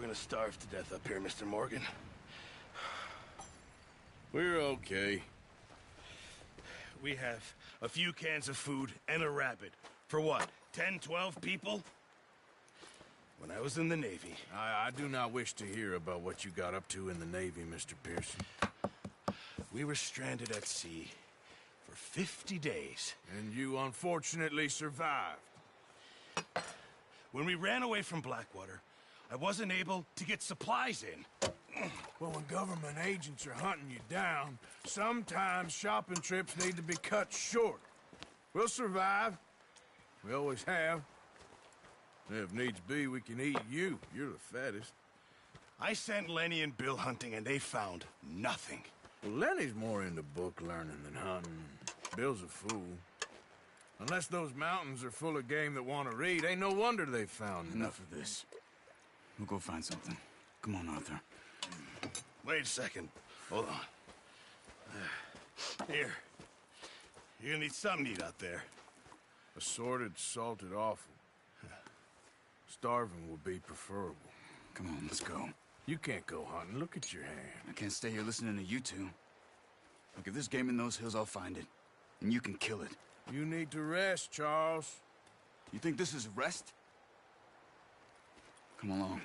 gonna starve to death up here, Mr. Morgan. We're okay. We have a few cans of food and a rabbit. For what, 10, 12 people? When I was in the Navy... I do not wish to hear about what you got up to in the Navy, Mr. Pearson. We were stranded at sea for 50 days. And you unfortunately survived. When we ran away from Blackwater, I wasn't able to get supplies in. Well, when government agents are hunting you down, sometimes shopping trips need to be cut short. We'll survive. We always have. If needs be, we can eat you. You're the fattest. I sent Lenny and Bill hunting, and they found nothing. Well, Lenny's more into book learning than hunting. Bill's a fool. Unless those mountains are full of game that want to read, ain't no wonder they found Enough of this. We'll go find something. Come on, Arthur. Wait a second. Hold on. Here. You're gonna need something to eat out there. Assorted, salted offal. Starving would be preferable. Come on, let's go. You can't go hunting. Look at your hand. I can't stay here listening to you two. Look, if there's game in those hills, I'll find it. And you can kill it. You need to rest, Charles. You think this is rest? Come along.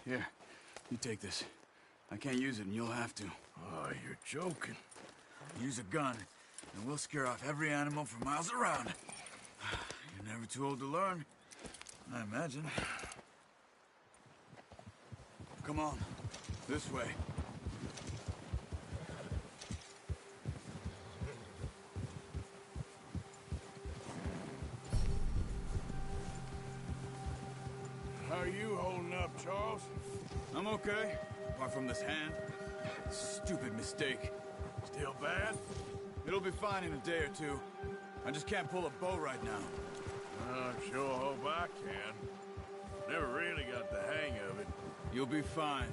Here, you take this. I can't use it, and you'll have to. Oh, you're joking. Use a gun, and we'll scare off every animal for miles around. You're never too old to learn, I imagine. Come on, this way. How are you holding up, Charles? I'm okay, apart from this hand. Stupid mistake. Still bad? It'll be fine in a day or two. I just can't pull a bow right now. I sure hope I can. Never really got the hang of it. You'll be fine.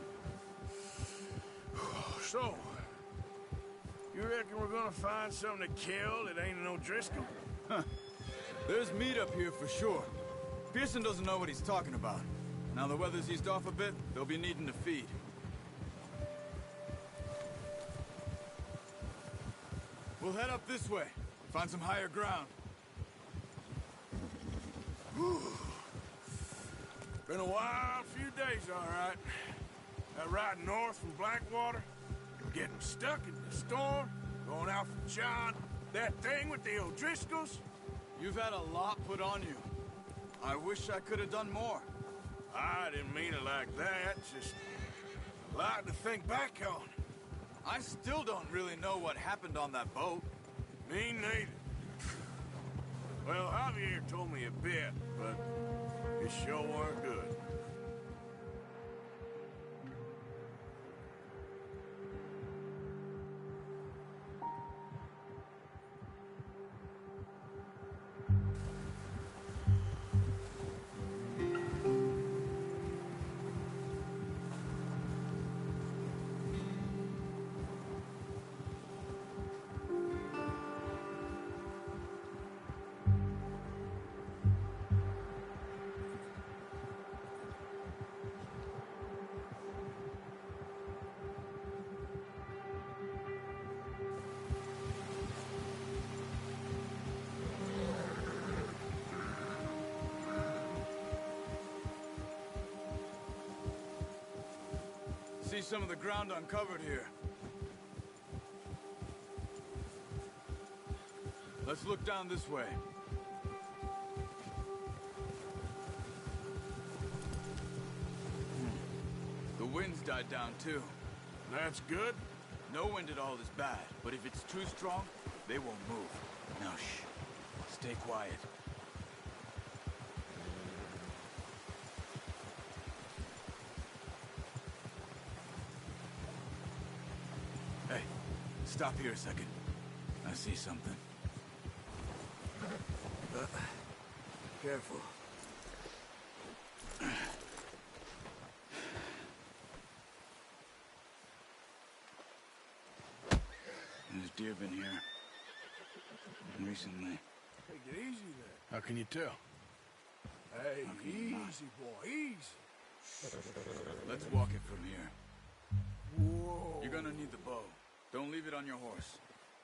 So, you reckon we're gonna find something to kill that ain't no Driscoll? Huh. There's meat up here for sure. Pearson doesn't know what he's talking about. Now the weather's eased off a bit, they'll be needing to feed. We'll head up this way, find some higher ground. Whew. Been a wild few days, all right. That ride north from Blackwater, getting stuck in the storm, going out from John, that thing with the O'Driscolls. You've had a lot put on you. I wish I could have done more. I didn't mean it like that, just a lot to think back on. I still don't really know what happened on that boat. Me neither. Well, Javier told me a bit, but it sure weren't good. See some of the ground uncovered here. Let's look down this way. The wind's died down too. That's good. No wind at all is bad, but if it's too strong, they won't move. Now shh. Stay quiet. Hey, stop here a second. I see something. Careful. There's year been here. And recently. Take it easy there. How can you tell? Hey, easy, boy, easy. Let's walk it from here. Whoa. You're gonna need the bow. Don't leave it on your horse.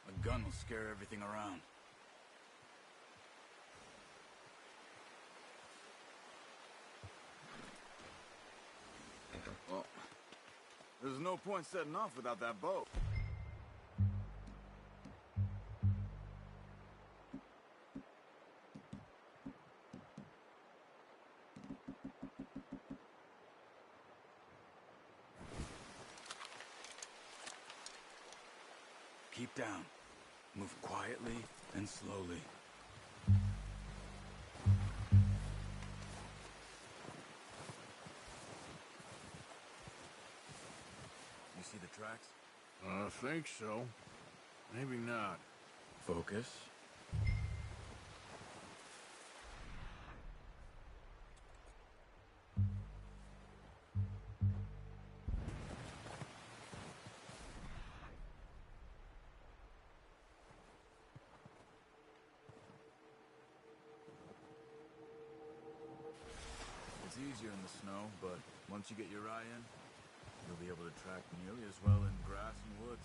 A gun will scare everything around. Well, there's no point setting off without that bow. Keep down. Move quietly and slowly. You see the tracks? I think so. Maybe not. Focus. It's easier in the snow, but once you get your eye in, you'll be able to track nearly as well in grass and woods.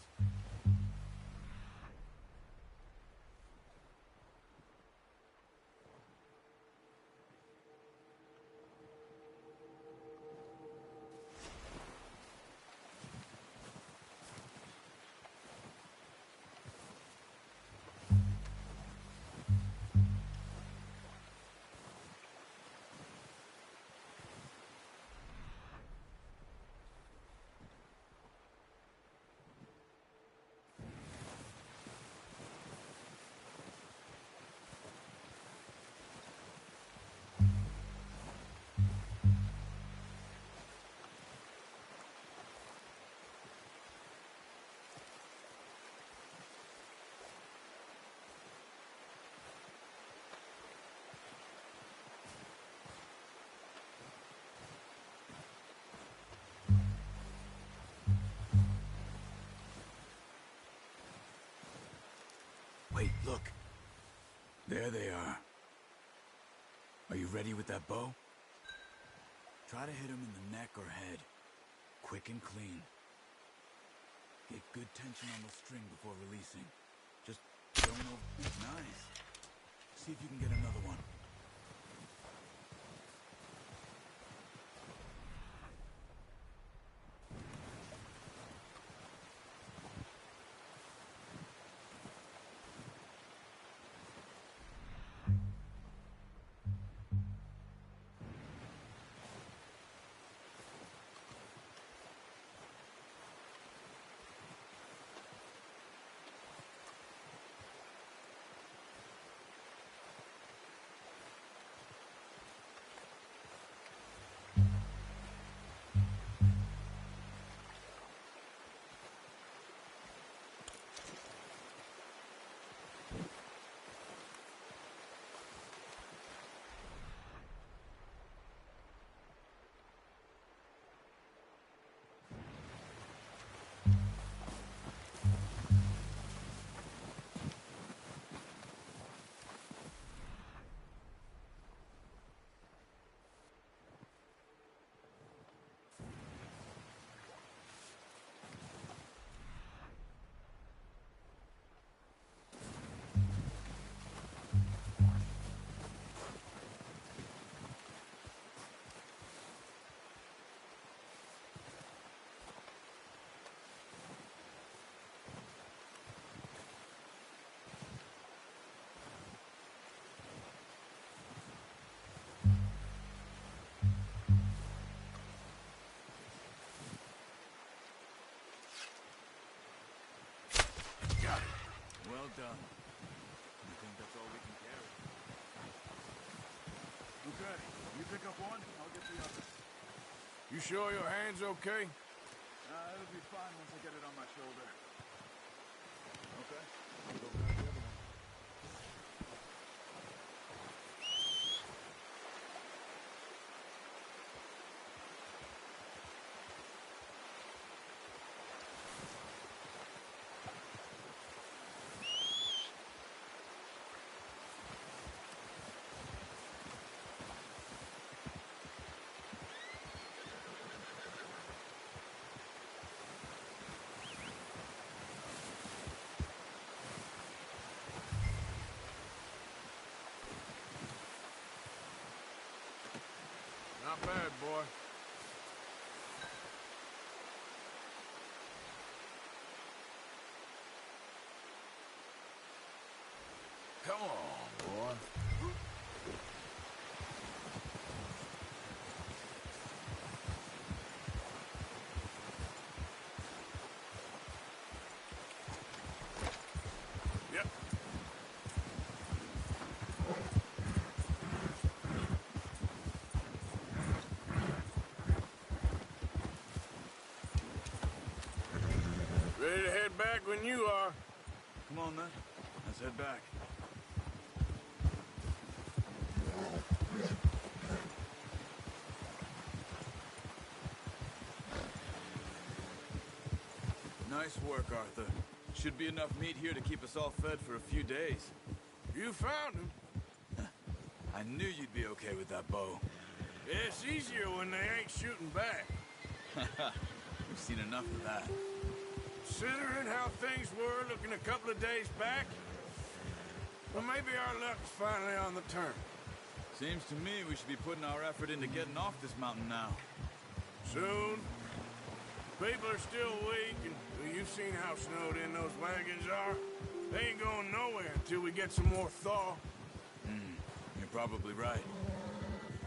Wait, look. There they are. Are you ready with that bow? Try to hit them in the neck or head. Quick and clean. Get good tension on the string before releasing. Just don't over... Nice. See if you can get another one. Well done. I think that's all we can carry. Okay, you pick up one, I'll get the other. You sure your hand's okay? It'll be fine once I get it on my shoulder. Okay, I'll go grab the other one. Not bad, boy. Come on, boy. Yep. Ready to head back when you are. Come on, then. Let's head back. Nice work, Arthur. Should be enough meat here to keep us all fed for a few days. You found him. I knew you'd be okay with that bow. It's easier when they ain't shooting back. We've seen enough of that. Considering how things were looking a couple of days back, well, maybe our luck's finally on the turn. Seems to me we should be putting our effort into getting off this mountain now. Soon. People are still weak, and well, you've seen how snowed in those wagons are. They ain't going nowhere until we get some more thaw. You're probably right.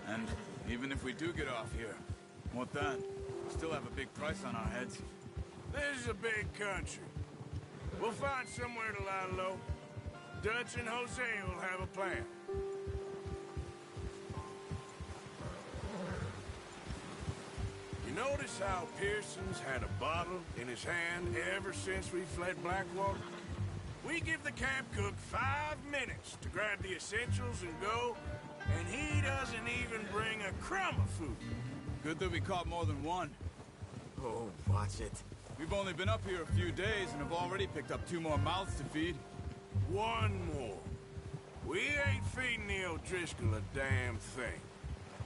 And even if we do get off here, what then? We still have a big price on our heads. This is a big country. We'll find somewhere to lie low. Dutch and Jose will have a plan. You notice how Pearson's had a bottle in his hand ever since we fled Blackwater? We give the camp cook 5 minutes to grab the essentials and go, and he doesn't even bring a crumb of food. Good that we caught more than one. Oh, watch it. We've only been up here a few days and have already picked up 2 more mouths to feed. 1 more. We ain't feeding the O'Driscoll a damn thing.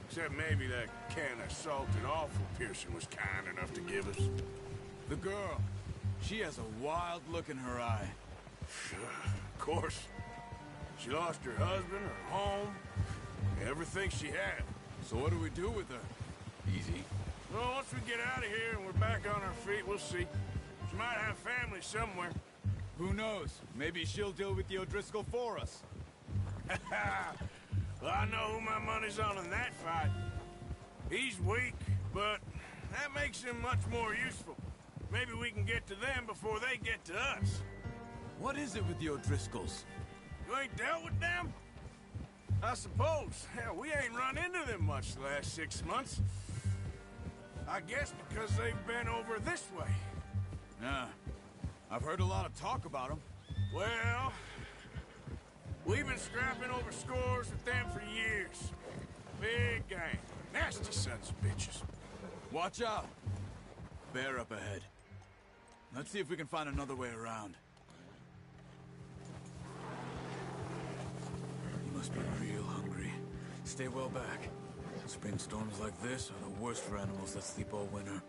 Except maybe that can of salted offal Pearson was kind enough to give us. The girl, she has a wild look in her eye. Of course. She lost her husband, her home, everything she had. So what do we do with her? Easy. Well, once we get out of here and we're back on our feet, we'll see. She might have family somewhere. Who knows? Maybe she'll deal with the O'Driscoll for us. Well, I know who my money's on in that fight. He's weak, but that makes him much more useful. Maybe we can get to them before they get to us. What is it with the O'Driscolls? You ain't dealt with them? I suppose. Hell, we ain't run into them much the last 6 months. I guess because they've been over this way. Yeah. I've heard a lot of talk about them. Well, we've been scrapping over scores with them for years. Big gang. Nasty sons of bitches. Watch out! Bear up ahead. Let's see if we can find another way around. You must be real hungry. Stay well back. Spring storms like this are the worst for animals that sleep all winter.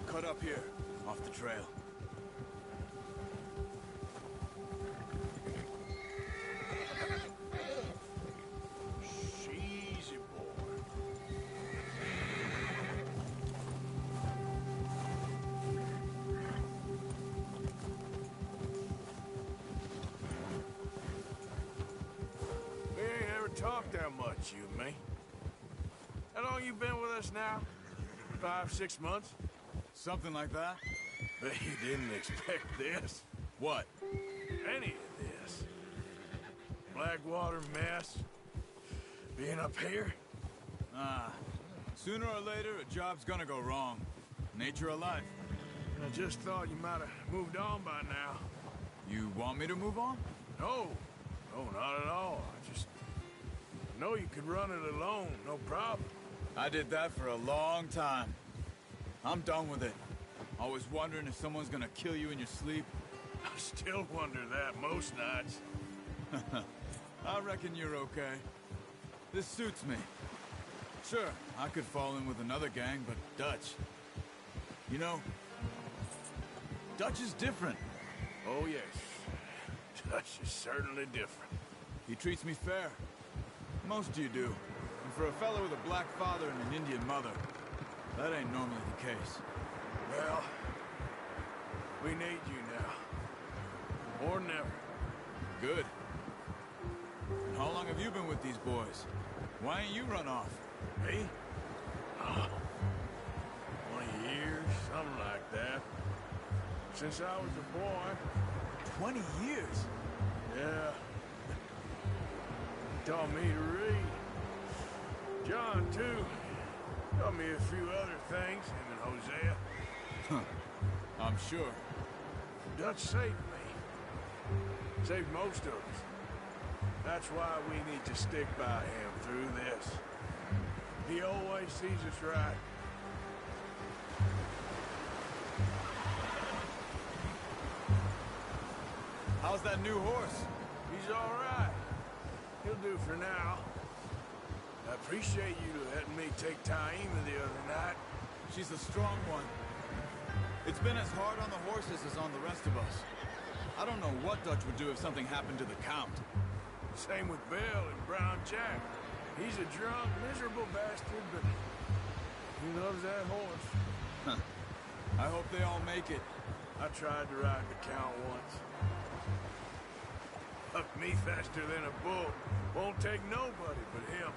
Cut up here, off the trail. Easy, boy. We ain't ever talked that much, you and me. How long you been with us now? 5, 6 months? Something like that? Bet you didn't expect this. What? Any of this. Blackwater mess. Being up here. Sooner or later, a job's gonna go wrong. Nature of life. I just thought you might have moved on by now. You want me to move on? No. No, not at all. I just know you could run it alone, no problem. I did that for a long time. I'm done with it. Always wondering if someone's gonna kill you in your sleep. I still wonder that most nights. I reckon you're okay. This suits me. Sure, I could fall in with another gang, but Dutch... You know, Dutch is different. Oh, yes. Dutch is certainly different. He treats me fair. Most of you do. And for a fellow with a black father and an Indian mother, that ain't normally the case. Well, we need you now. More than ever. Good. And how long have you been with these boys? Why ain't you run off? Me? 20 years, something like that. Since I was a boy. 20 years? Yeah. He taught me to read. John, too. Taught me a few other things, him and Hosea. I'm sure. Dutch saved me. Saved most of us. That's why we need to stick by him through this. He always sees us right. How's that new horse? He's all right. He'll do for now. I appreciate you letting me take Taima the other night. She's a strong one. It's been as hard on the horses as on the rest of us. I don't know what Dutch would do if something happened to the Count. Same with Bill and Brown Jack. He's a drunk, miserable bastard, but he loves that horse. Huh. I hope they all make it. I tried to ride the Count once. Hucked me faster than a bull. Won't take nobody but him.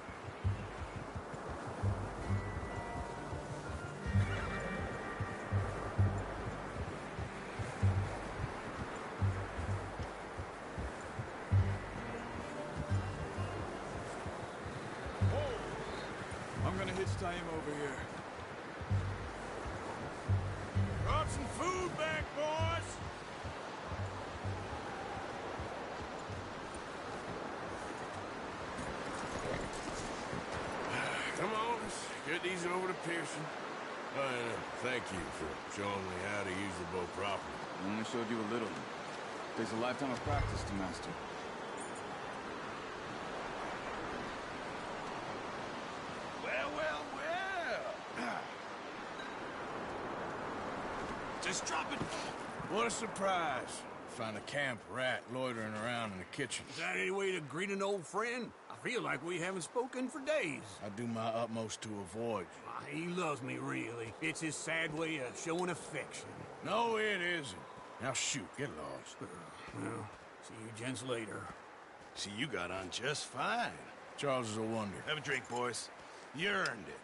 I'm gonna hitch tie him over here. Brought some food back, boys! Come on, let's get these over to Pearson. Thank you for showing me how to use the bow properly. I only showed you a little. Takes a lifetime of practice to master. Well. Just drop it. What a surprise. Find a camp rat loitering around in the kitchen. Is that any way to greet an old friend? I feel like we haven't spoken for days. I do my utmost to avoid you. He loves me, really. It's his sad way of showing affection. No, it isn't. Now shoot, get lost. Well, see you gents later. See, you got on just fine. Charles is a wonder. Have a drink, boys. You earned it.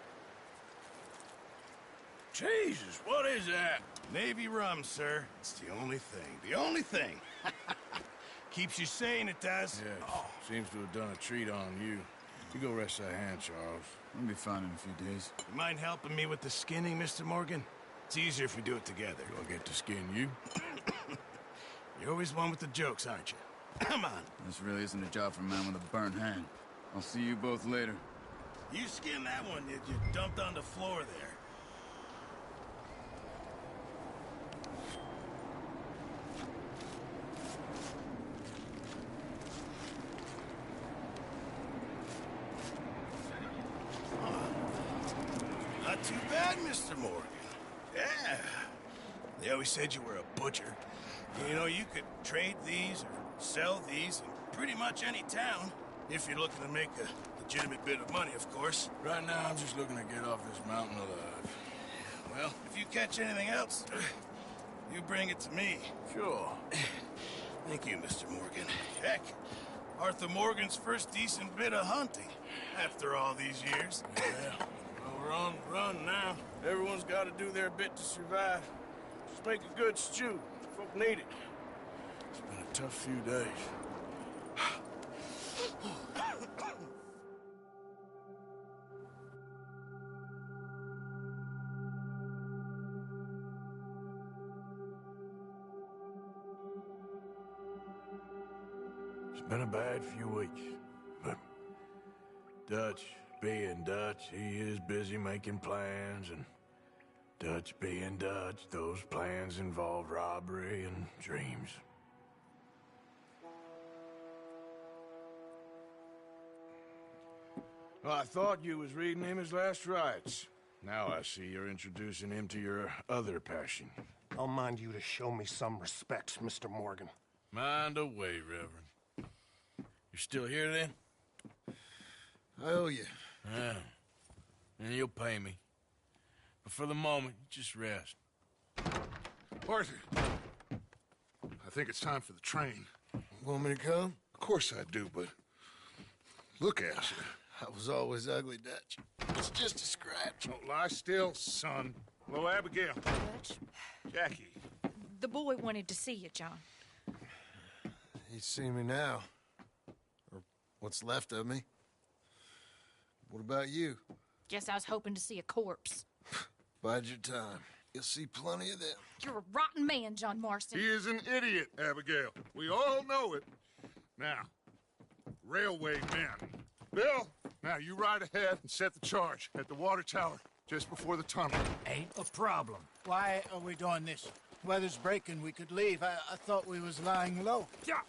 Jesus, what is that? Navy rum, sir. It's the only thing. The only thing. Keeps you sane, it does. Yes, seems to have done a treat on you. You go rest that hand, Charles. I'll be fine in a few days. You mind helping me with the skinning, Mr. Morgan? It's easier if we do it together. Do I get to skin you? You're always one with the jokes, aren't you? Come on. This really isn't a job for a man with a burnt hand. I'll see you both later. You skinned that one you dumped on the floor there. Not too bad, Mr. Morgan. Yeah. They always said you were a butcher. You know, you could trade these or sell these in pretty much any town. If you're looking to make a legitimate bit of money, of course. Right now, I'm just looking to get off this mountain alive. Well, if you catch anything else, you bring it to me. Sure. Thank you, Mr. Morgan. Heck, Arthur Morgan's first decent bit of hunting after all these years. Yeah. Well, we're on the run now. Everyone's got to do their bit to survive. Just make a good stew. Folk need it. It's been a tough few days. It's been a bad few weeks, but Dutch being Dutch, he is busy making plans, and Dutch being Dutch, those plans involve robbery and dreams. Well, I thought you was reading him his last rites. Now I see you're introducing him to your other passion. I'll mind you to show me some respect, Mr. Morgan. Mind away, Reverend. You're still here, then? I owe you. Yeah. And you'll pay me. But for the moment, just rest. Arthur, I think it's time for the train. Want me to come? Of course I do, but look at you. I was always ugly, Dutch. It's just a scratch. Don't lie still, son. Hello, Abigail. Dutch, Jackie. the boy wanted to see you, John. He's seen me now. Or what's left of me. What about you? Guess I was hoping to see a corpse. Bide your time. You'll see plenty of them. You're a rotten man, John Marston. He is an idiot, Abigail. We all know it. Now, railway men. Bill, now you ride ahead and set the charge at the water tower just before the tunnel. Ain't a problem. Why are we doing this? Weather's breaking, we could leave. I thought we was lying low. Yeah,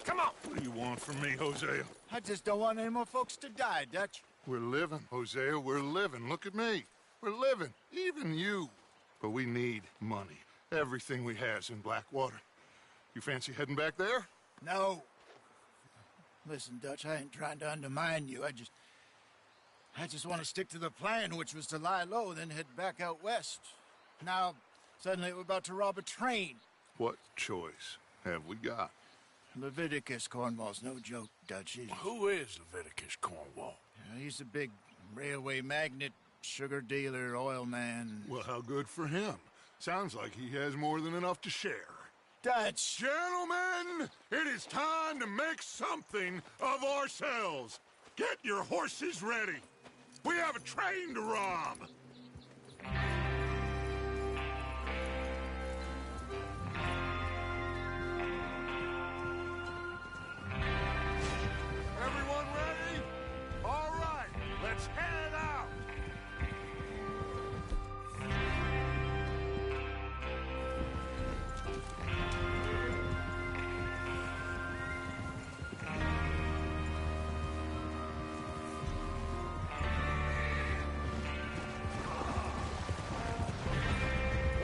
come on. What do you want from me, Hosea? I just don't want any more folks to die, Dutch. We're living, Hosea, we're living. Look at me. We're living, even you. But we need money. Everything we has in Blackwater. You fancy heading back there? No. Listen, Dutch, I ain't trying to undermine you. I just want to stick to the plan, which was to lie low, then head back out west. Now, suddenly we're about to rob a train. What choice have we got? Leviticus Cornwall's no joke, Dutch. Who is Leviticus Cornwall? He's a big railway magnate, sugar dealer, oil man. Well, how good for him. Sounds like he has more than enough to share. Dutch! Gentlemen, it is time to make something of ourselves. Get your horses ready. We have a train to rob. Everyone ready? All right, let's head out.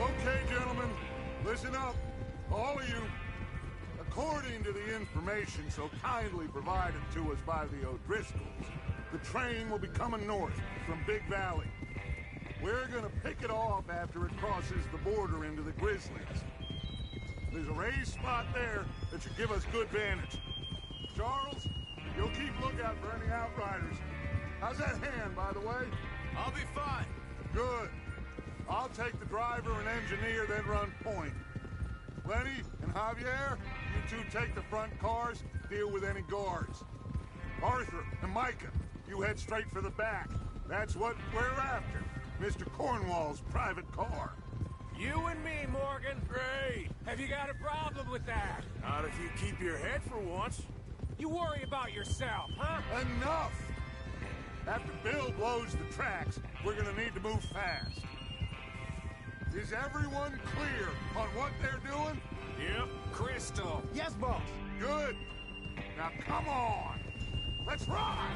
Okay, gentlemen, listen up, all of you. According to the information so kindly provided to us by the O'Driscolls, the train will be coming north from Big Valley. We're gonna pick it off after it crosses the border into the Grizzlies. There's a raised spot there that should give us good vantage. Charles, you'll keep lookout for any outriders. How's that hand, by the way? I'll be fine. Good. I'll take the driver and engineer, then run point. Lenny and Javier, you two take the front cars, deal with any guards. Arthur and Micah, you head straight for the back. That's what we're after. Mr. Cornwall's private car. You and me, Morgan. Great. Have you got a problem with that? Not if you keep your head for once. You worry about yourself, huh? Enough! After Bill blows the tracks, we're gonna need to move fast. Is everyone clear on what they're doing? Yep. Crystal. Yes, boss. Good. Now come on. Let's ride!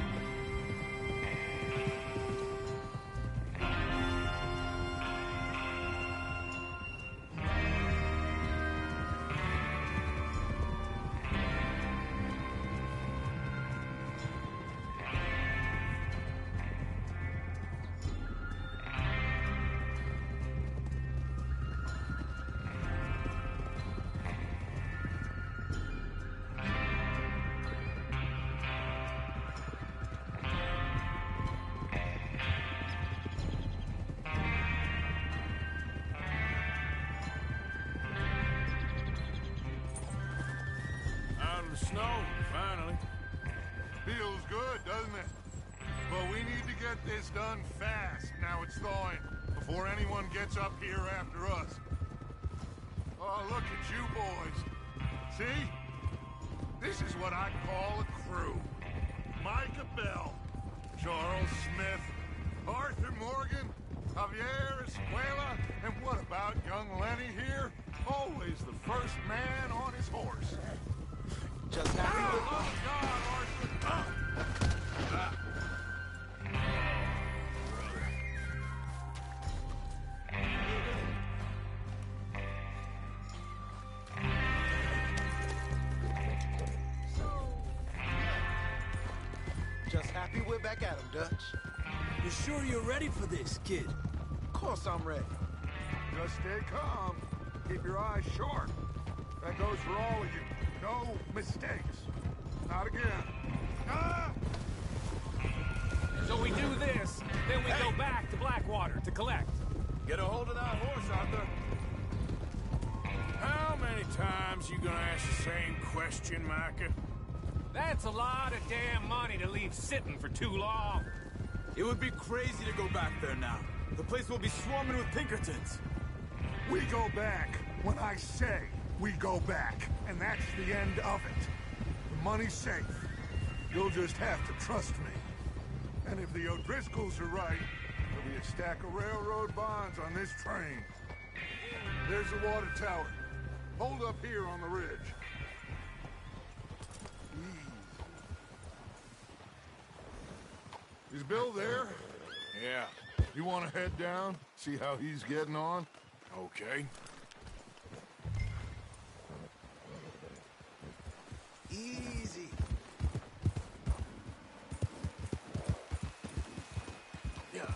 Out of the snow, finally. Feels good, doesn't it? But we need to get this done fast, now it's thawing, before anyone gets up here after us. Oh, look at you boys. See? This is what I call a crew. Micah Bell, Charles Smith, Arthur Morgan, Javier Escuela, and what about young Lenny here? Always the first man on his horse. Just Oh, God, Arthur! Happy we're back at 'em, Dutch. You sure you're ready for this, kid? Of course I'm ready. Just stay calm. Keep your eyes sharp. That goes for all of you. No mistakes. Not again. Ah! So we do this, then we go back to Blackwater to collect. Get a hold of that horse, Arthur. How many times you gonna ask the same question, Micah? That's a lot of damn money to leave sitting for too long. It would be crazy to go back there now. The place will be swarming with Pinkertons. We go back when I say we go back, and that's the end of it. The money's safe. You'll just have to trust me. And if the O'Driscolls are right, there'll be a stack of railroad bonds on this train. There's the water tower. Hold up here on the ridge. Is Bill there? Yeah. You want to head down? See how he's getting on? Okay. Easy. Yeah.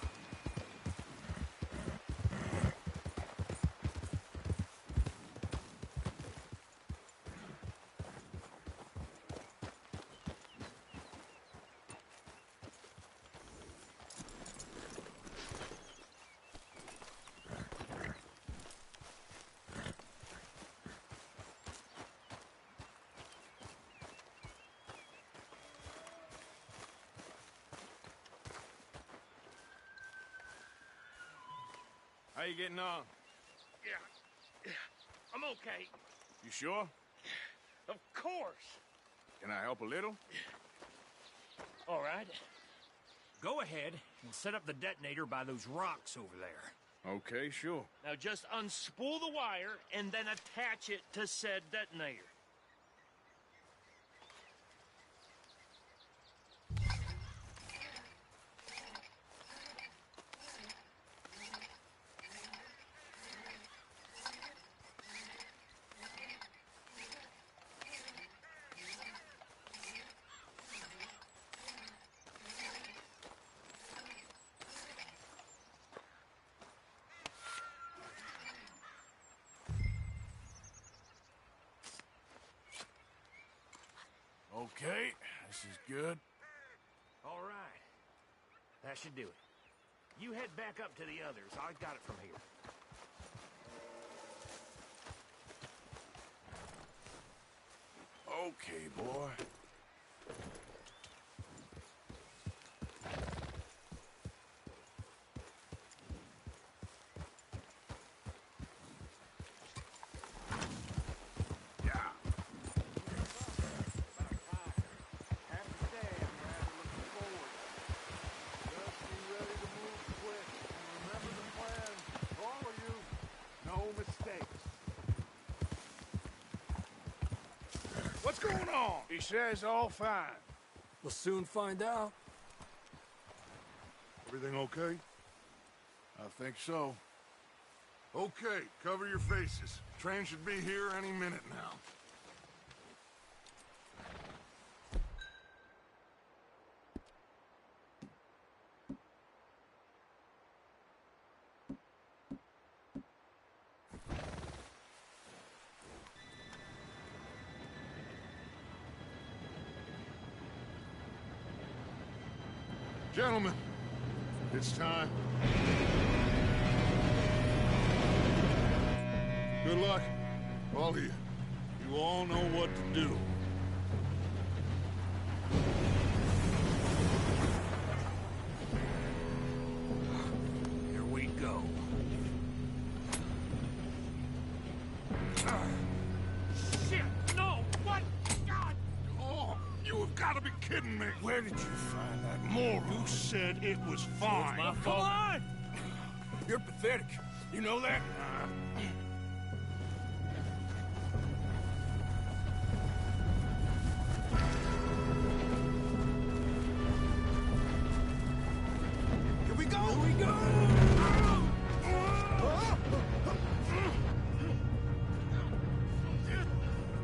How you getting on? Yeah, I'm okay. You sure? Of course. Can I help a little? All right. Go ahead and set up the detonator by those rocks over there. Okay, sure. Now just unspool the wire and then attach it to said detonator. Okay, this is good. All right. That should do it. You head back up to the others. I got it from here. Okay, boy. What's going on? He says all fine. We'll soon find out. Everything okay? I think so. Okay, cover your faces. Train should be here any minute now. Gentlemen, it's time. Good luck, all of you. You all know what to do. Here we go. Shit! No! What? God! Oh, you have got to be kidding me. Where did you find that moron? You said it was fine. My fault. Come on! You're pathetic. You know that? Here we go! Here we go!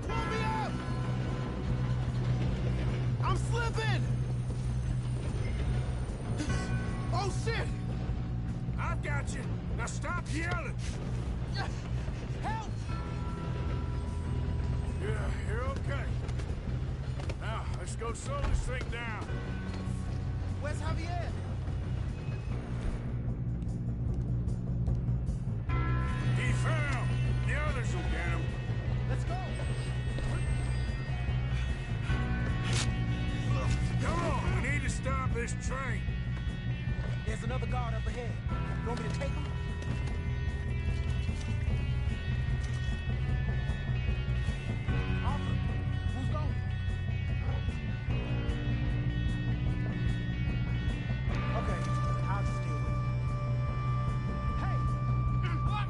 Pull me up! I'm slipping! stop yelling! Help! Yeah, you're okay. Now, let's go slow this thing down. Where's Javier? He fell. The others will get him. Let's go! Come on, we need to stop this train. There's another guard up ahead. You want me to take him? Arthur, who's going? Okay, I'll just deal with it. Hey! What?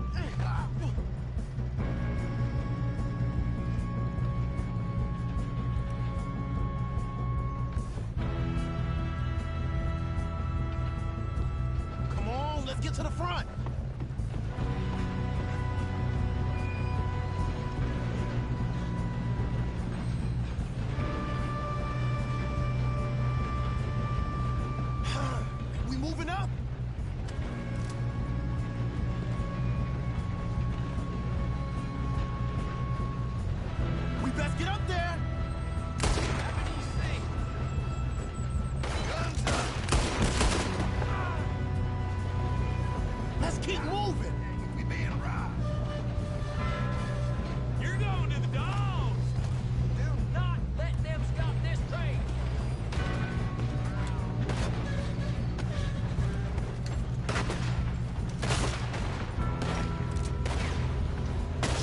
Come on, let's get to the front. We moving up? We best get up there. Let's keep moving. We being robbed. You're going to the dogs! Do not let them stop this train!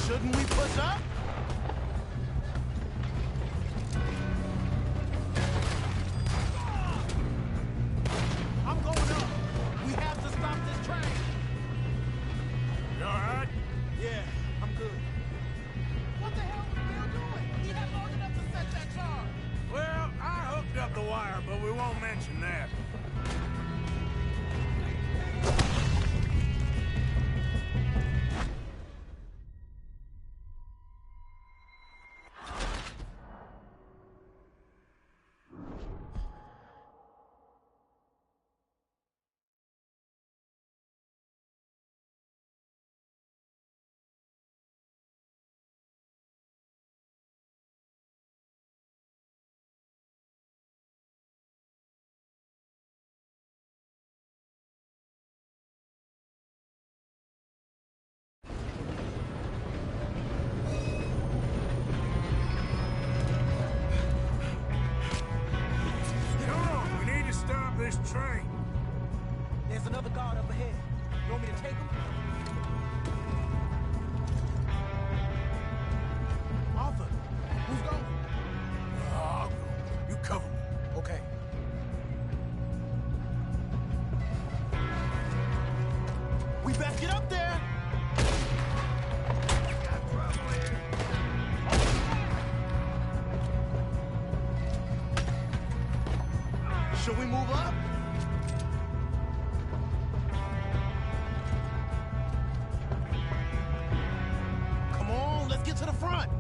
Shouldn't we push up? I'm going up. We have to stop this train. You all right? Yeah, I'm good. What the hell was Bill doing? He had long enough to set that charge. Well, I hooked up the wire, but we won't mention that. Come on, we need to stop this train. There's another guard up ahead. You want me to take him? Arthur, who's going? I'll go. You cover me. Okay. We best get up there. Got trouble here. Should we move up? Come on, let's get to the front.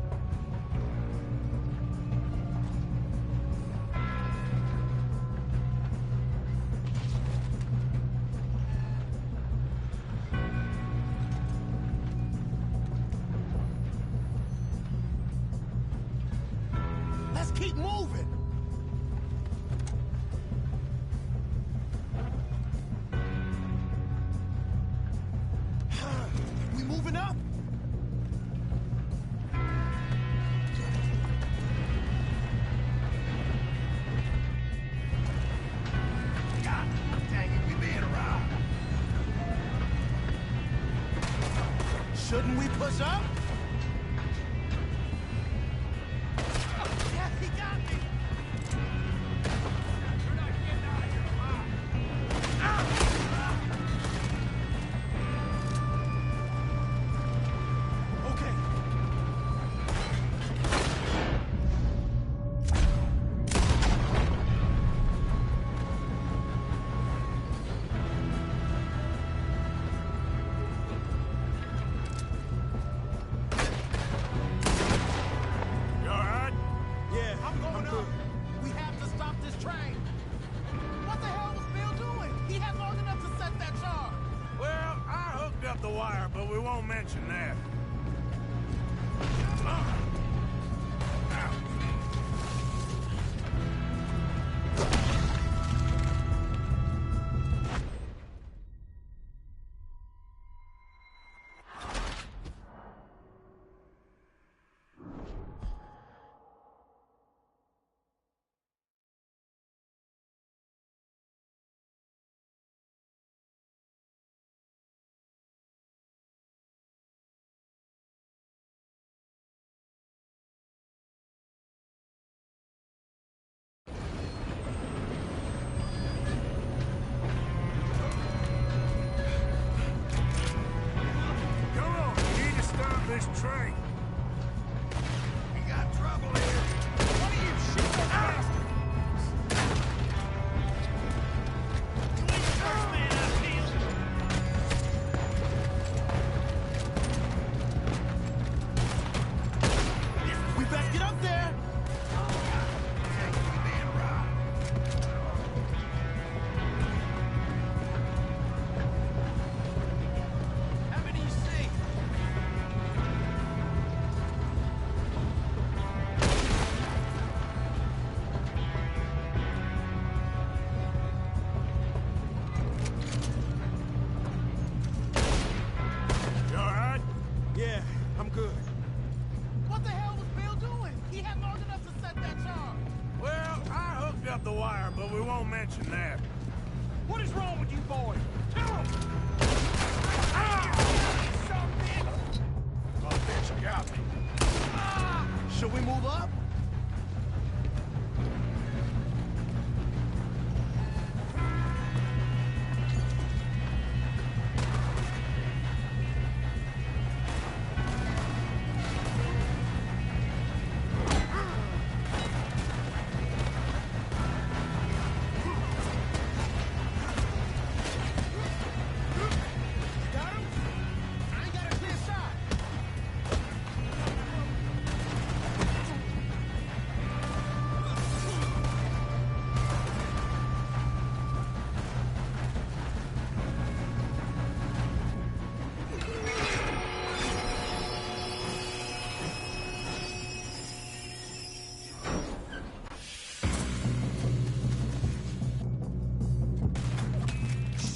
Let's keep moving. We moving up? God dang it, we being robbed. Shouldn't we push up? Yeah, he got me. You're not getting out of here alive! Okay. won't mention that. This train. We got trouble here. What are you shooting at? You ain't the first man I've killed. We best get up there. How many you see? You all right? Yeah, I'm good. What the hell was Bill doing? He had long enough to set that charge. Well, I hooked up the wire, but we won't mention that. What is wrong with you boys? Kill him! Something! Oh, bitch, you got me. Should we move up? Got him? I ain't got a clear shot.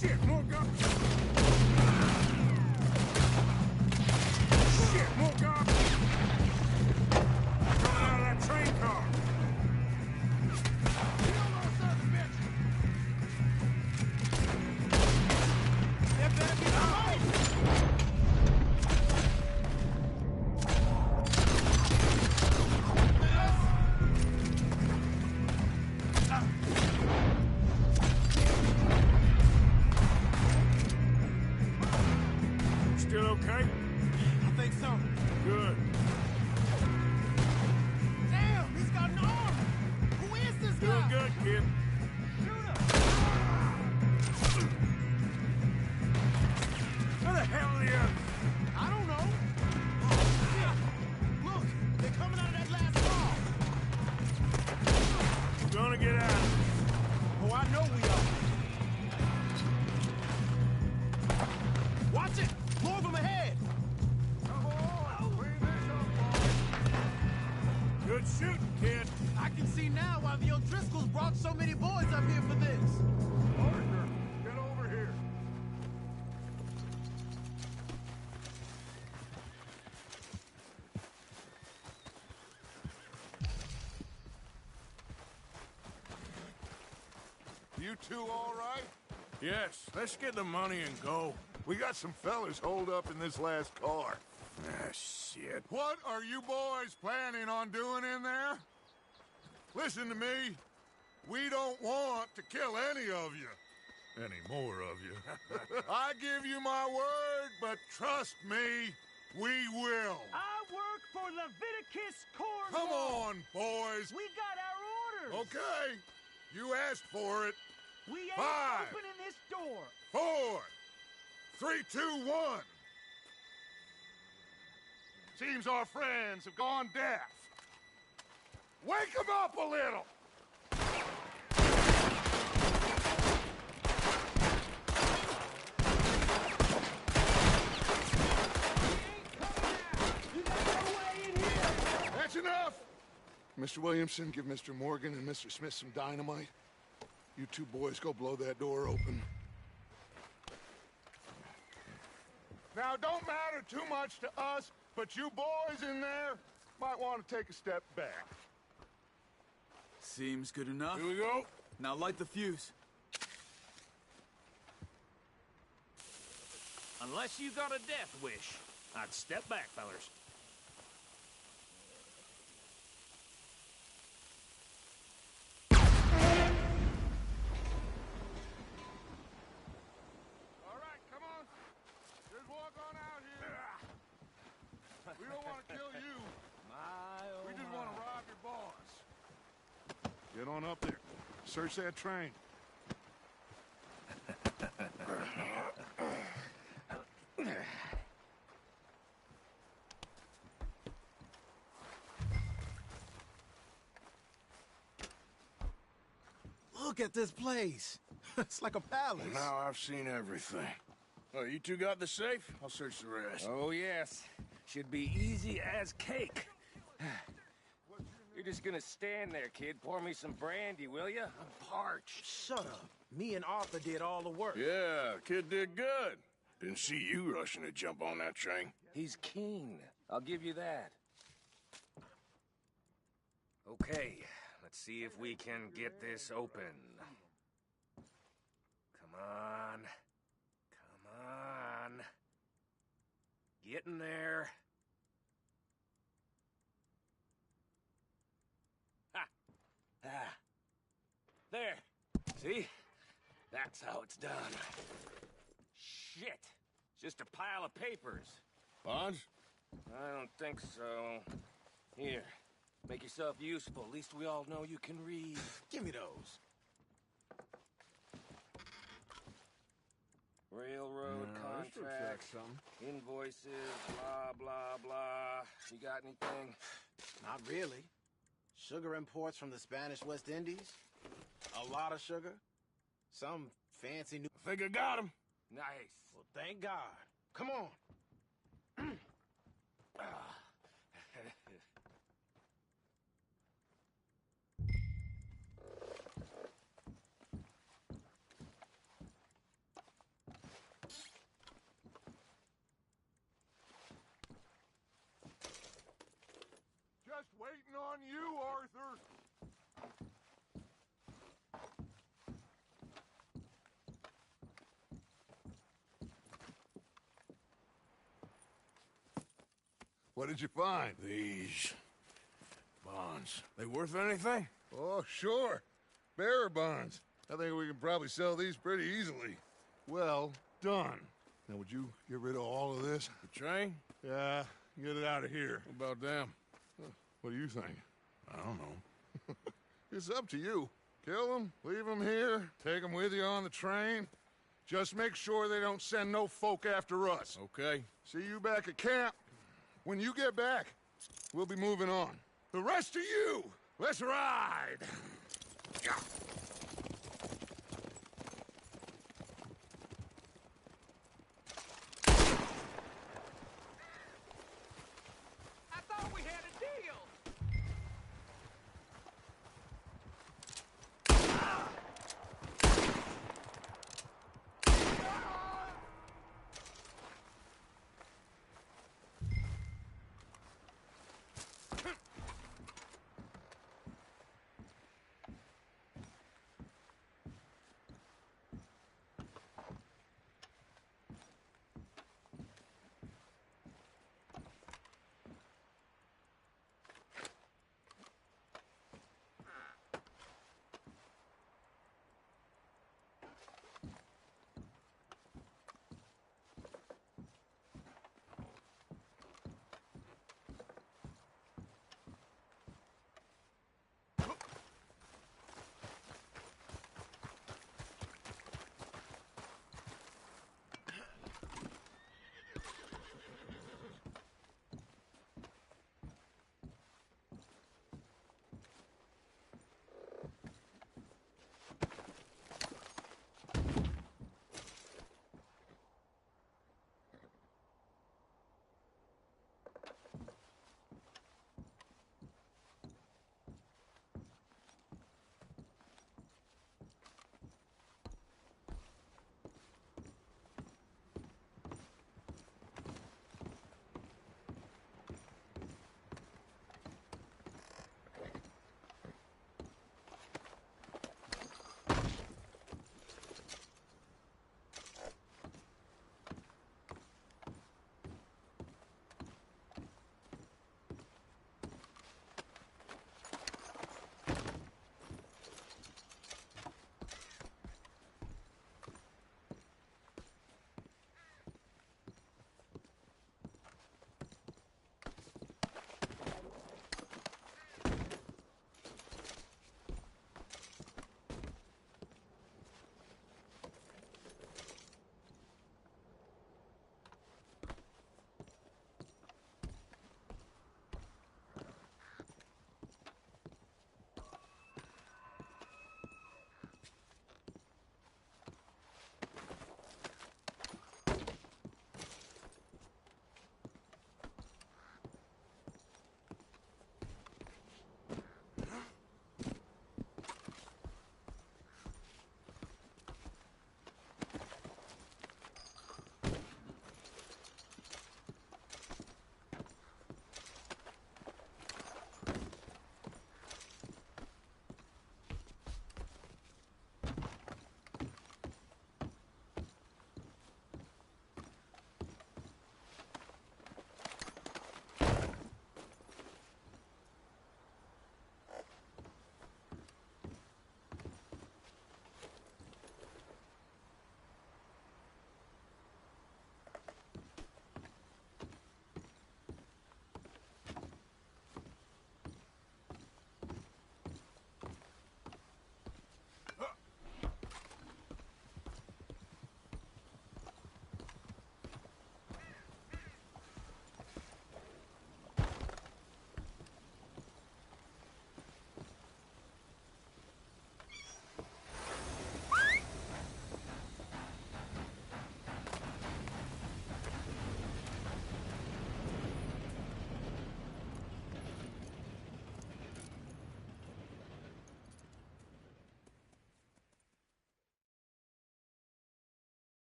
Shit, more guns. Shit, more guns. Coming out of that train car. There better be somebody. Still okay? I think so. Good. Damn, he's got an arm. Who is this Doing guy? good, kid. Shoot him. Where the hell are the others? I don't know. Oh, shit. Look, they're coming out of that last car. We're gonna get out. Oh, I know we are. Watch it. More of them ahead. Come on, clean this up, boys. Good shooting, kid. I can see now why the O'Driscolls brought so many boys up here for this. Arthur, get over here. You two all right? Yes, let's get the money and go. We got some fellas holed up in this last car. Ah, shit. What are you boys planning on doing in there? Listen to me. We don't want to kill any of you. Any more of you. I give you my word, but trust me, we will. I work for Leviticus Cornwall. Come on, boys. We got our orders. Okay. You asked for it. We ain't 5, opening this door. 4, 3, 2, 1. Seems our friends have gone deaf. Wake them up a little. Mr. Williamson, give Mr. Morgan and Mr. Smith some dynamite. You two boys go blow that door open. Now, don't matter too much to us, but you boys in there might want to take a step back. Seems good enough. Here we go. Now light the fuse. Unless you got a death wish, I'd step back, fellers. All right, come on. Just walk on out here. We don't want to kill you. We just want to rob your boss. Get on up there. Search that train. Look at this place. It's like a palace. Now I've seen everything. Oh, you two got the safe? I'll search the rest. Oh, yes. Should be easy as cake. You're just gonna stand there, kid. Pour me some brandy, will ya? I'm parched. Shut up. Me and Arthur did all the work. Yeah, kid did good. Didn't see you rushing to jump on that train. He's keen. I'll give you that. Okay, let's see if we can get this open. Come on. Come on. Get in there. Ha! Ah. There. See? That's how it's done. Shit. It's just a pile of papers. Bonds? I don't think so. Here. Make yourself useful. At least we all know you can read. Give me those. Railroad contracts, invoices, blah, blah, blah. You got anything? Not really. Sugar imports from the Spanish West Indies. A lot of sugar. Some fancy new... I think I got him. Nice. Well, thank God. Come on. Just waiting on you, Arthur. What did you find? These bonds. They worth anything? Oh, sure. Bearer bonds. I think we can probably sell these pretty easily. Well done. Now, would you get rid of all of this? The train? Yeah, get it out of here. What about them? What do you think? I don't know. It's up to you. Kill them, leave them here, take them with you on the train. Just make sure they don't send no folk after us. Okay. See you back at camp. When you get back, we'll be moving on. The rest of you, let's ride! I thought we had a deal!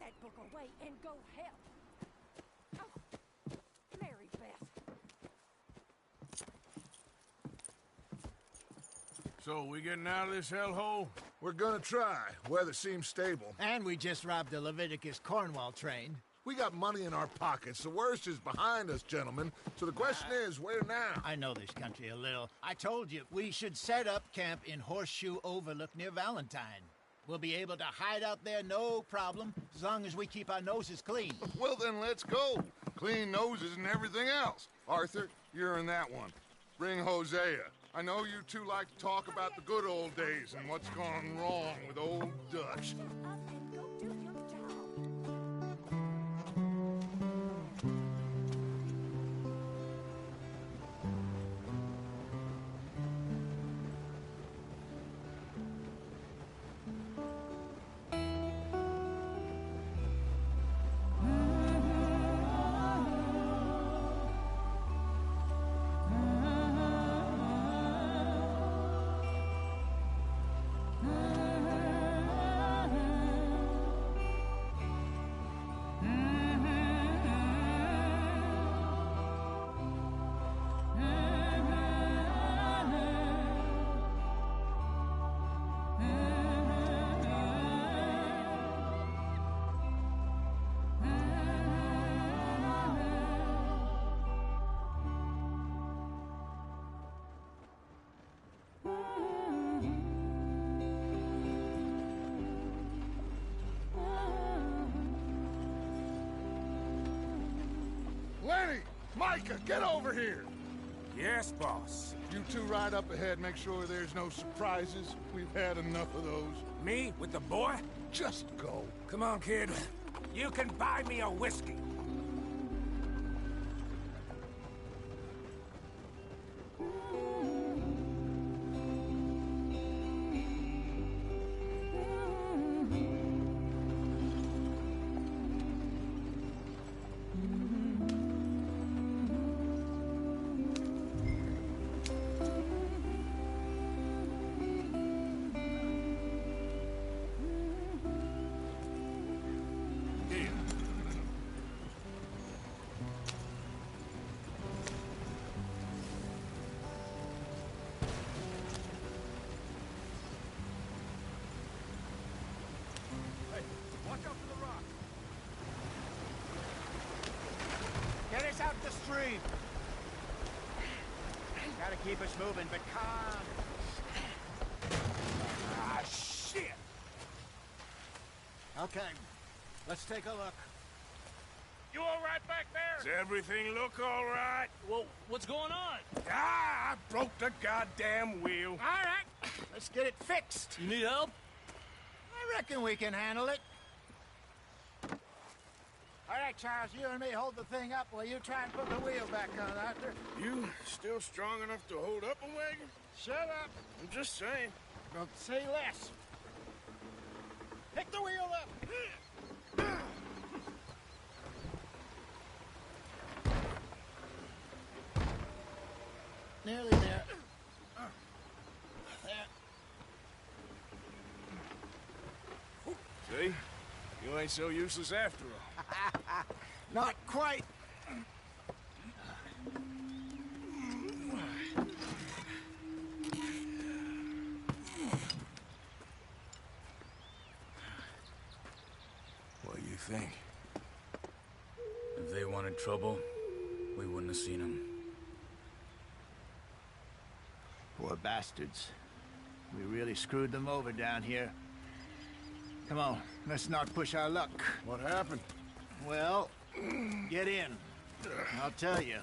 that book away and go help. Oh, Mary Beth. So, we getting out of this hellhole? We're gonna try. Weather seems stable. And we just robbed the Leviticus Cornwall train. We got money in our pockets. The worst is behind us, gentlemen. So the question is, where now? I know this country a little. I told you, we should set up camp in Horseshoe Overlook near Valentine. We'll be able to hide out there, no problem, as long as we keep our noses clean. Well, then let's go. Clean noses and everything else. Arthur, you're in that one. Bring Hosea. I know you two like to talk about the good old days and what's gone wrong with old Dutch. Shut up and go do your job. Lenny! Micah, get over here! Yes, boss. You two ride up ahead, make sure there's no surprises. We've had enough of those. Me with the boy? Just go. Come on, kid. You can buy me a whiskey. Get us out the stream. Gotta keep us moving, but calm. Ah, shit! Okay, let's take a look. You all right back there? Does everything look all right? Well, what's going on? Ah, I broke the goddamn wheel. All right, let's get it fixed. You need help? I reckon we can handle it. All right, Charles, you and me hold the thing up while you try and put the wheel back on, Arthur. You still strong enough to hold up a wagon? Shut up. I'm just saying. Don't say less. Pick the wheel up. Nearly there. There. See? You ain't so useless after all. Not quite. What do you think? If they wanted trouble, we wouldn't have seen them. Poor bastards. We really screwed them over down here. Come on, let's not push our luck. What happened? Well, get in. I'll tell you.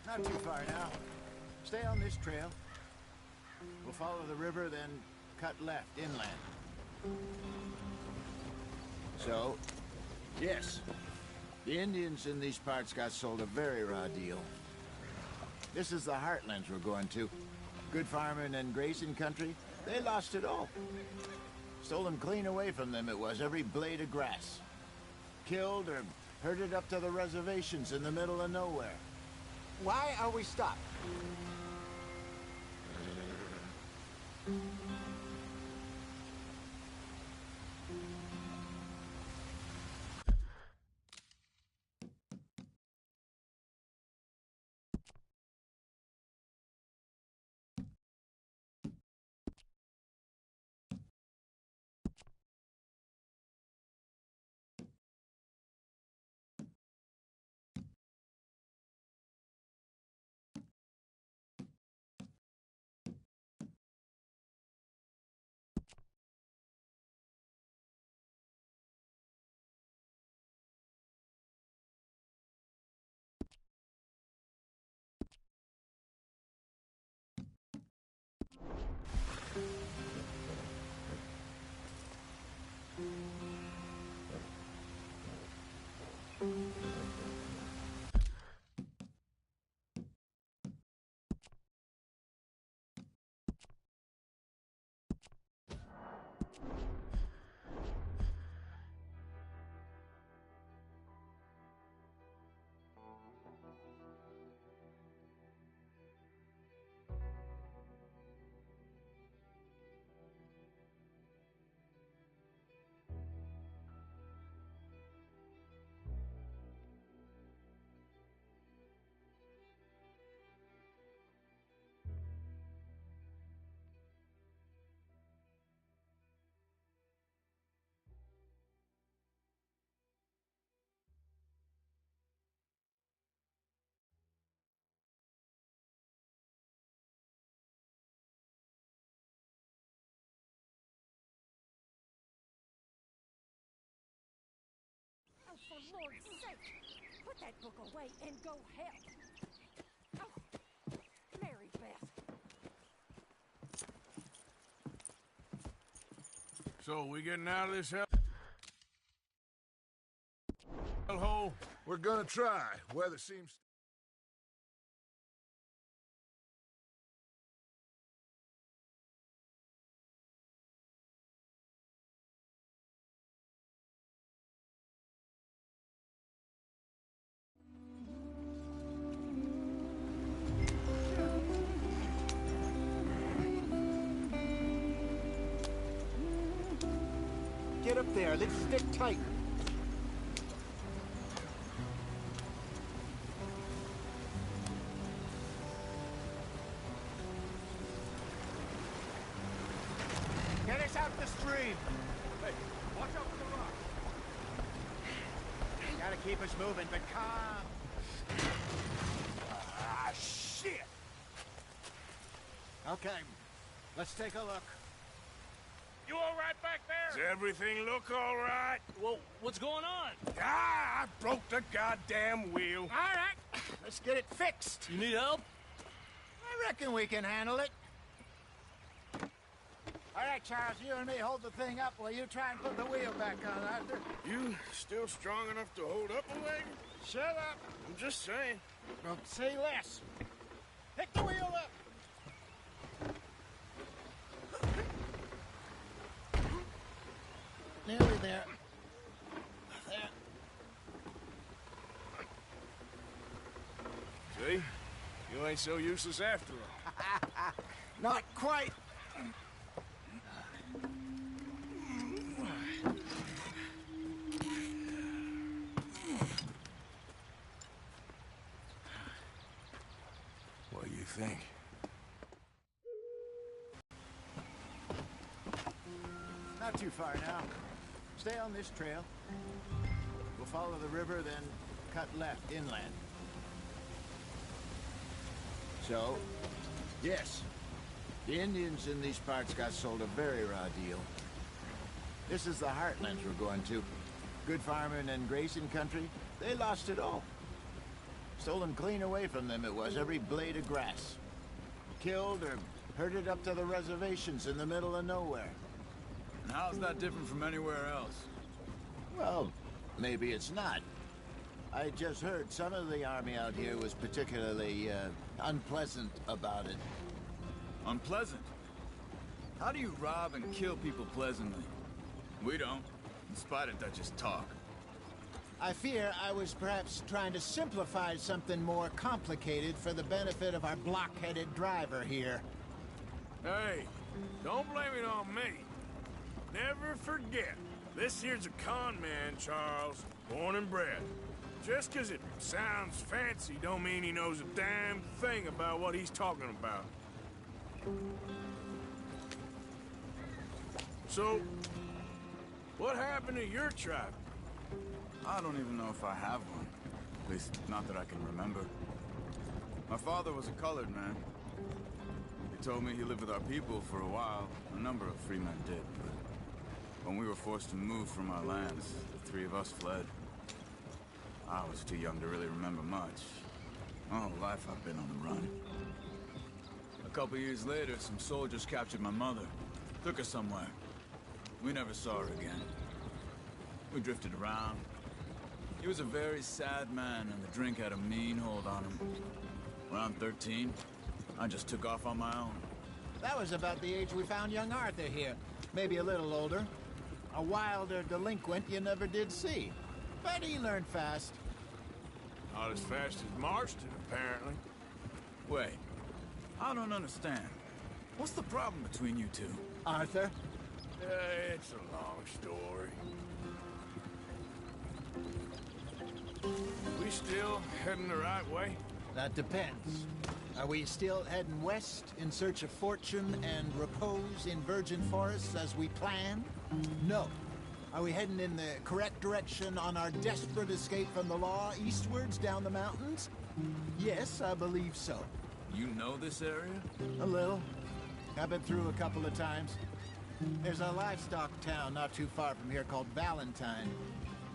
Not too far now. Stay on this trail. We'll follow the river, then cut left inland. So, yes, the Indians in these parts got sold a very raw deal. This is the heartlands we're going to. Good farming and grazing country, they lost it all. Stolen clean away from them it was, every blade of grass. Killed or herded up to the reservations in the middle of nowhere. Why are we stopped? Oh, for Lord's sake, put that book away and go help. Oh, Mary Beth. So, we getting out of this hellhole? We're gonna try. Weather seems... Get up there. Let's stick tight. Get us out the stream. Hey, watch out for the rock. Gotta keep us moving, but calm. Ah, shit! Okay, let's take a look. You all right back Does there? everything look all right? Well, what's going on? Ah, I broke the goddamn wheel. All right, let's get it fixed. You need help? I reckon we can handle it. All right, Charles, you and me hold the thing up while you try and put the wheel back on, Arthur. You still strong enough to hold up a wagon? Shut up. I'm just saying. Well, say less. Pick the wheel up. Nearly there. There. See? You ain't so useless after all. Not quite. What do you think? Not too far now. Stay on this trail. We'll follow the river, then cut left inland. So, yes, the Indians in these parts got sold a very raw deal. This is the heartlands we're going to. Good farming and grazing country, they lost it all. Stolen clean away from them it was, every blade of grass. Killed or herded up to the reservations in the middle of nowhere. And how's that different from anywhere else? Well, maybe it's not. I just heard some of the army out here was particularly, unpleasant about it. Unpleasant? How do you rob and kill people pleasantly? We don't, in spite of Dutch's talk. I fear I was perhaps trying to simplify something more complicated for the benefit of our block-headed driver here. Hey, don't blame it on me. Never forget, this here's a con man, Charles, born and bred. Just 'cause it sounds fancy don't mean he knows a damn thing about what he's talking about. So, what happened to your tribe? I don't even know if I have one. At least, not that I can remember. My father was a colored man. He told me he lived with our people for a while. A number of free men did, but when we were forced to move from our lands, the three of us fled. I was too young to really remember much. My whole life I've been on the run. A couple years later, some soldiers captured my mother. Took her somewhere. We never saw her again. We drifted around. He was a very sad man, and the drink had a mean hold on him. Around 13, I just took off on my own. That was about the age we found young Arthur here. Maybe a little older. A wilder delinquent you never did see. But he learned fast. Not as fast as Marston, apparently. Wait, I don't understand. What's the problem between you two? Arthur? It's a long story. We still heading the right way? That depends. Are we still heading west in search of fortune and repose in virgin forests as we planned? No. Are we heading in the correct direction on our desperate escape from the law eastwards down the mountains? Yes, I believe so. You know this area? A little. I've been through a couple of times. There's a livestock town not too far from here called Valentine.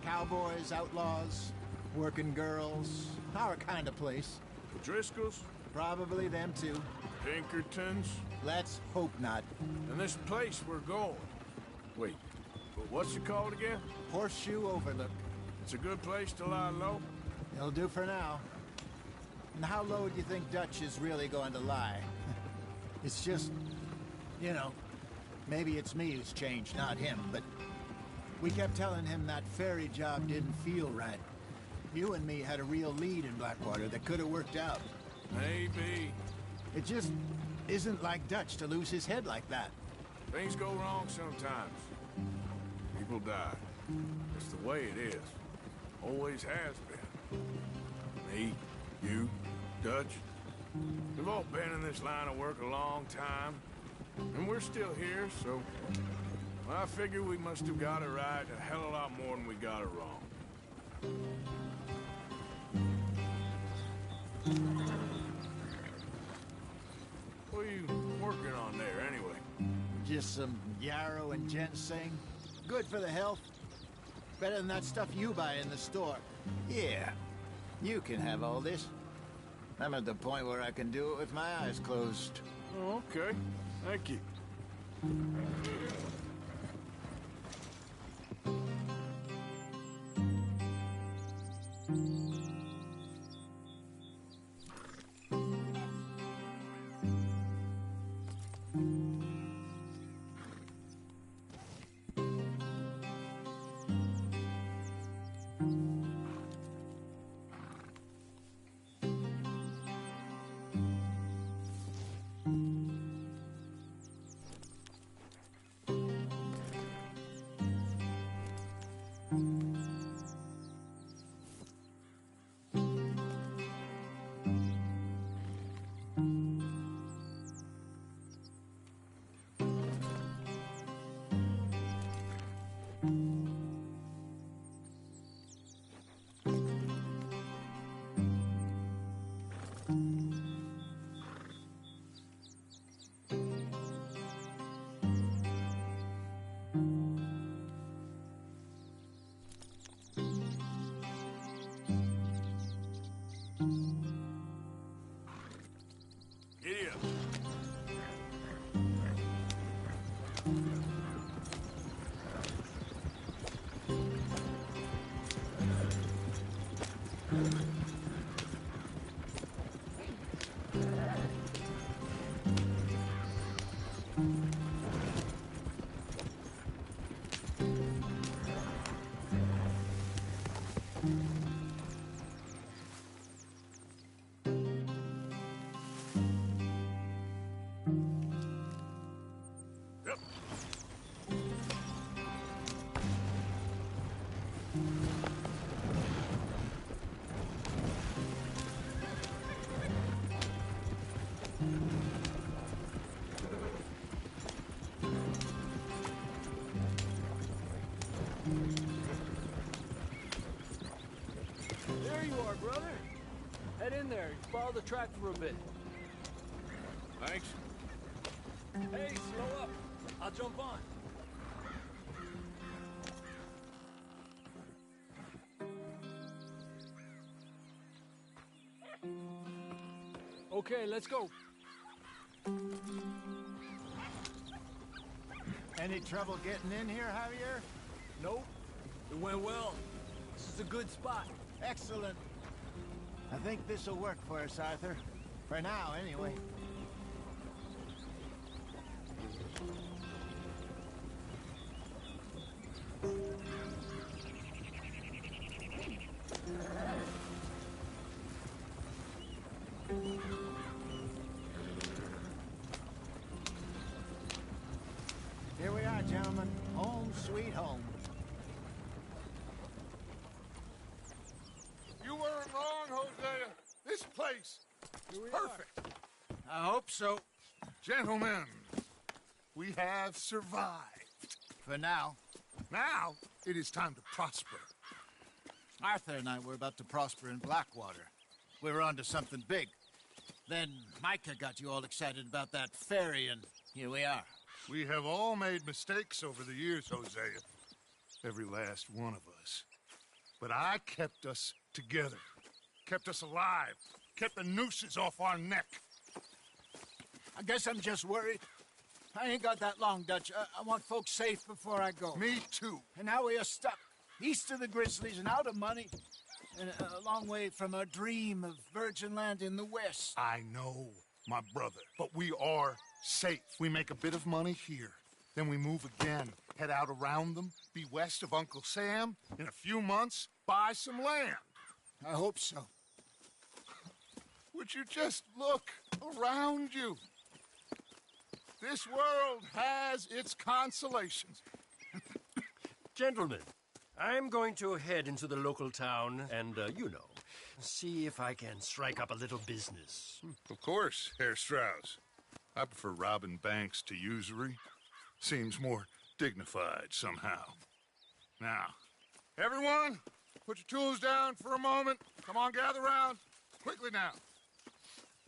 Cowboys, outlaws, working girls, our kind of place. The Driscolls? Probably them too. Pinkertons? Let's hope not. And this place we're going. Wait, what's it called again? Horseshoe Overlook. It's a good place to lie low? It'll do for now. And how low do you think Dutch is really going to lie? It's just, you know, maybe it's me who's changed, not him, but we kept telling him that ferry job didn't feel right. You and me had a real lead in Blackwater that could have worked out. Maybe. It just isn't like Dutch to lose his head like that. Things go wrong sometimes. People die. It's the way it is. Always has been. Me, you, Dutch. We've all been in this line of work a long time. And we're still here, so I figure we must have got it right a hell of a lot more than we got it wrong. What are you working on there, anyway? Just some yarrow and ginseng. Good for the health. Better than that stuff you buy in the store. Yeah, you can have all this. I'm at the point where I can do it with my eyes closed. Oh, okay. Thank you. in there. Follow the track for a bit. Thanks. Hey, slow up. I'll jump on. Okay, let's go. Any trouble getting in here, Javier? Nope. It went well. This is a good spot. Excellent. I think this'll work for us, Arthur. For now, anyway. Here we are, gentlemen. Home sweet home. You weren't wrong, Hosea. This place is perfect. I hope so. Gentlemen, we have survived. For now. Now, it is time to prosper. Arthur and I were about to prosper in Blackwater. We were onto something big. Then Micah got you all excited about that ferry, and here we are. We have all made mistakes over the years, Hosea. Every last one of us. But I kept us together. Kept us alive. Kept the nooses off our neck. I guess I'm just worried. I ain't got that long, Dutch. I want folks safe before I go. Me too. And now we are stuck. East of the Grizzlies and out of money. And a long way from our dream of virgin land in the west. I know, my brother. But we are safe. We make a bit of money here. Then we move again. Head out around them. Be west of Uncle Sam. In a few months, buy some land. I hope so. Would you just look around you? This world has its consolations. Gentlemen, I'm going to head into the local town and, see if I can strike up a little business. Of course, Herr Strauss. I prefer robbing banks to usury. Seems more dignified somehow. Now, everyone, put your tools down for a moment. Come on, gather round. Quickly now.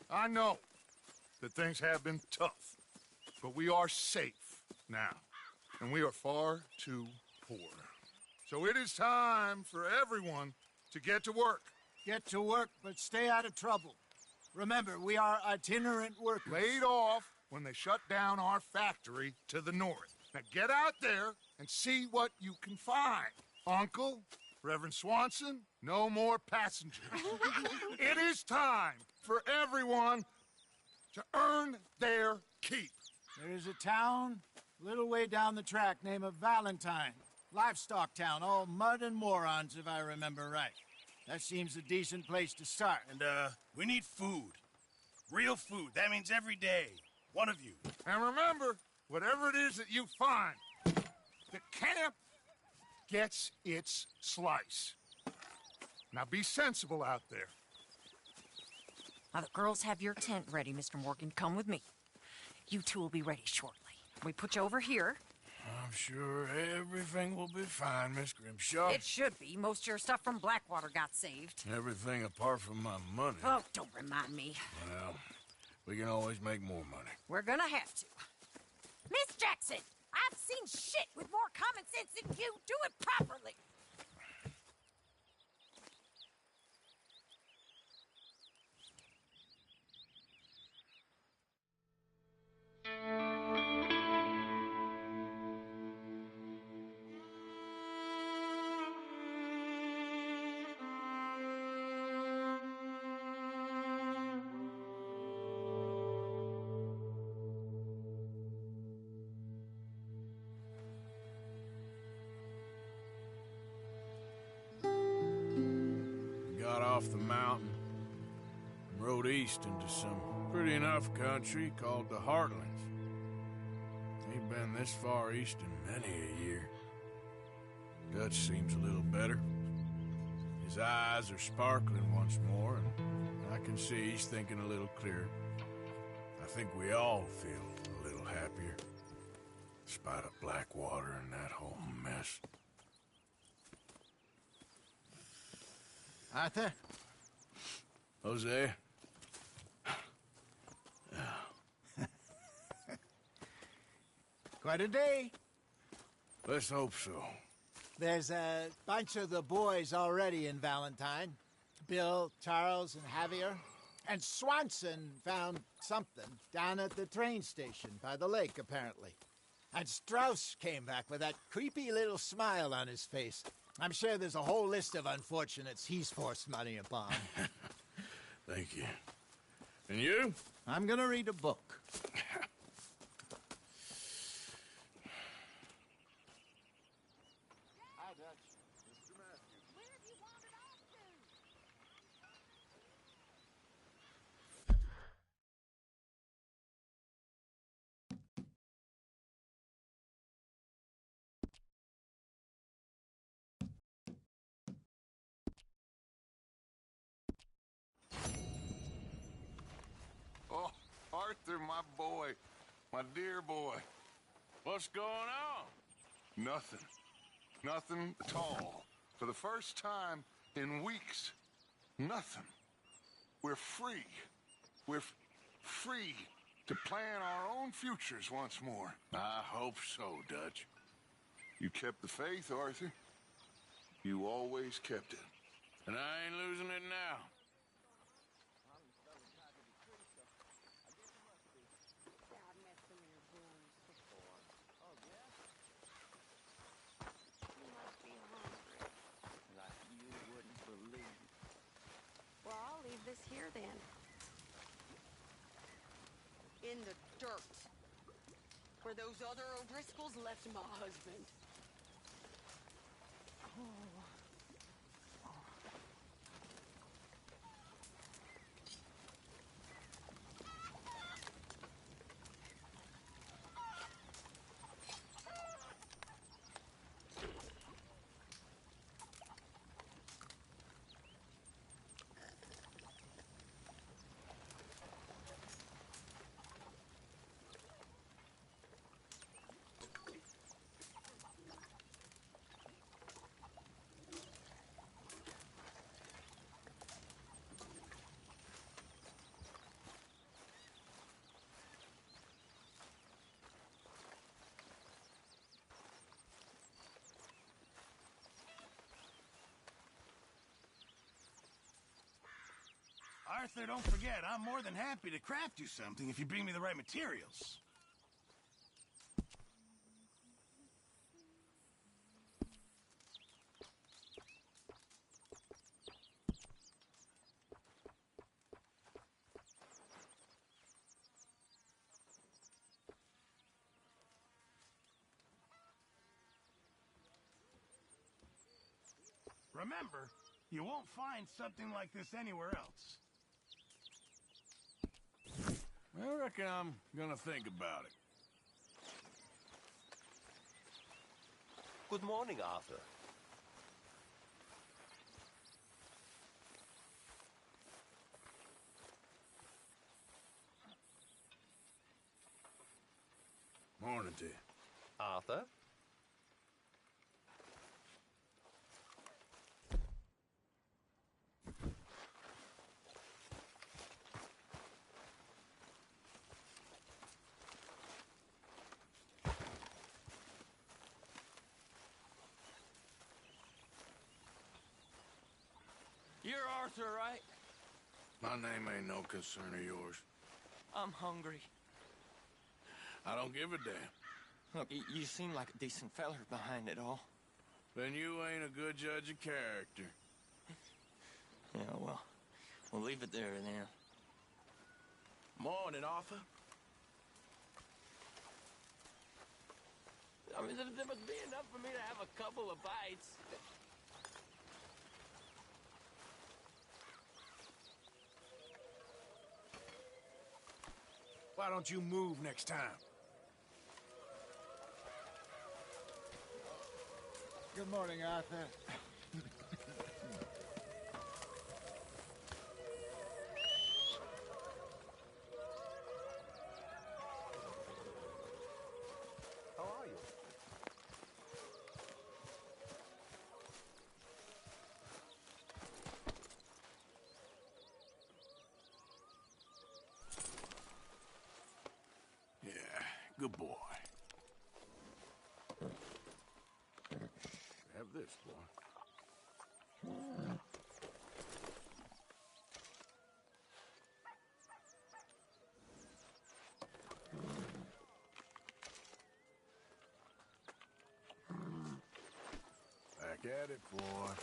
I know that things have been tough, but we are safe now, and we are far too poor. So it is time for everyone to get to work. Get to work, but stay out of trouble. Remember, we are itinerant workers. Laid off when they shut down our factory to the north. Now get out there and see what you can find. Uncle, Reverend Swanson, no more passengers. It is time for everyone to earn their keep. There is a town a little way down the track named Valentine. Livestock town, all mud and morons, if I remember right. That seems a decent place to start. And, we need food. Real food. That means every day. One of you. And remember, whatever it is that you find, the camp gets its slice. Now be sensible out there. Now, the girls have your tent ready, Mr. Morgan. Come with me. You two will be ready shortly. We put you over here. I'm sure everything will be fine, Miss Grimshaw. It should be. Most of your stuff from Blackwater got saved. Everything apart from my money. Oh, don't remind me. Well, we can always make more money. We're gonna have to. Miss Jackson, I've seen shit with more common sense than you. Do it properly. Got off the mountain and rode east into some pretty enough country called the Heartlands. Ain't been this far east in many a year. Dutch seems a little better. His eyes are sparkling once more, and I can see he's thinking a little clearer. I think we all feel a little happier, in spite of Blackwater and that whole mess. Arthur? Jose? Quite a day. Let's hope so. There's a bunch of the boys already in Valentine. Bill, Charles, and Javier. And Swanson found something down at the train station by the lake, apparently. And Strauss came back with that creepy little smile on his face. I'm sure there's a whole list of unfortunates he's forced money upon. Thank you. And you? I'm gonna read a book. Hi, Dutch. Mr. Matthews. Where have you wandered off to? Oh, Arthur, my boy. My dear boy. What's going on? Nothing. Nothing at all. For the first time in weeks. Nothing. We're free. We're free to plan our own futures once more. I hope so, Dutch. You kept the faith, Arthur. You always kept it. And I ain't losing it now. I've met some of your boys before. Oh, yeah? You must be hungry. Like you wouldn't believe. Well, I'll leave this here then. In the dirt. Where those other O'Driscolls left my husband. Oh. Arthur, don't forget, I'm more than happy to craft you something if you bring me the right materials. Remember, you won't find something like this anywhere else. I reckon I'm gonna think about it. Good morning, Arthur. Morning to you. Arthur? You're Arthur, right? My name ain't no concern of yours. I'm hungry. I don't give a damn. Look, you seem like a decent feller behind it all. Then you ain't a good judge of character. Yeah, well, we'll leave it there then. Morning, Arthur. I mean, there must be enough for me to have a couple of bites. Why don't you move next time? Good morning, Arthur. How are you? Good boy. Have this, boy. Back at it, boy.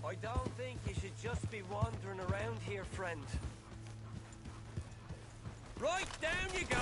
I don't think you should just be wandering around here, friend. Right, down you go!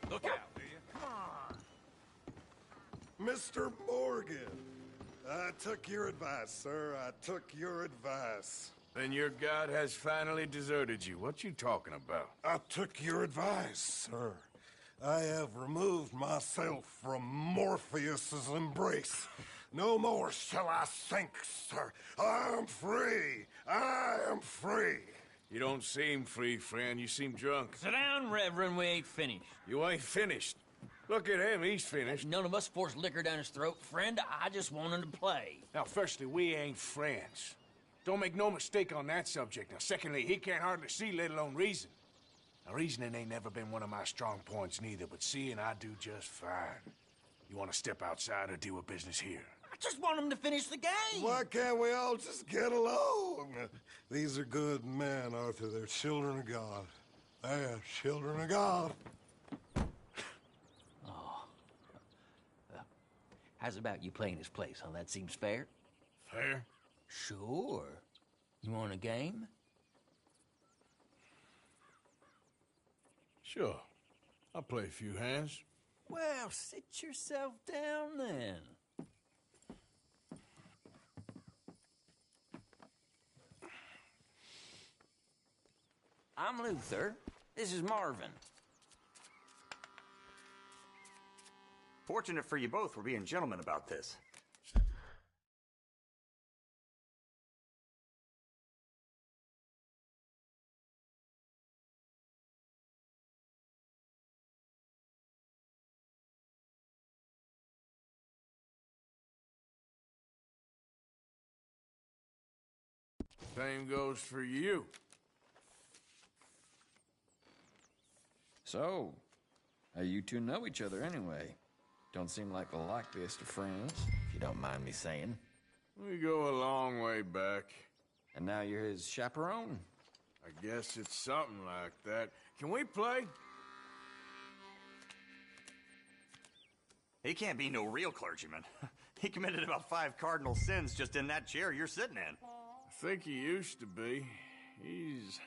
Look out, will you? Come on. Mr. Morgan, I took your advice, sir. I took your advice. Then your god has finally deserted you. What you talking about? I took your advice, sir. I have removed myself from Morpheus's embrace. No more shall I sink, sir. I am free. I am free. You don't seem free, friend. You seem drunk. Sit down, Reverend. We ain't finished. You ain't finished. Look at him. He's finished. None of us forced liquor down his throat, friend. I just want him to play. Now, firstly, we ain't friends. Don't make no mistake on that subject. Now, secondly, he can't hardly see, let alone reason. Now, reasoning ain't never been one of my strong points neither, but seeing I do just fine. You want to step outside or deal with business here? I just want him to finish the game. Why can't we all just get along? These are good men, Arthur. They're children of God. They're children of God. Oh. How's about you playing his place, huh? That seems fair? Fair? Sure. You want a game? Sure. I'll play a few hands. Well, sit yourself down then. I'm Luther. This is Marvin. Fortunate for you both, we're being gentlemen about this. Same goes for you. So, how you two know each other anyway? Don't seem like the likeliest of friends, if you don't mind me saying. We go a long way back. And now you're his chaperone? I guess it's something like that. Can we play? He can't be no real clergyman. He committed about 5 cardinal sins just in that chair you're sitting in. I think he used to be. He's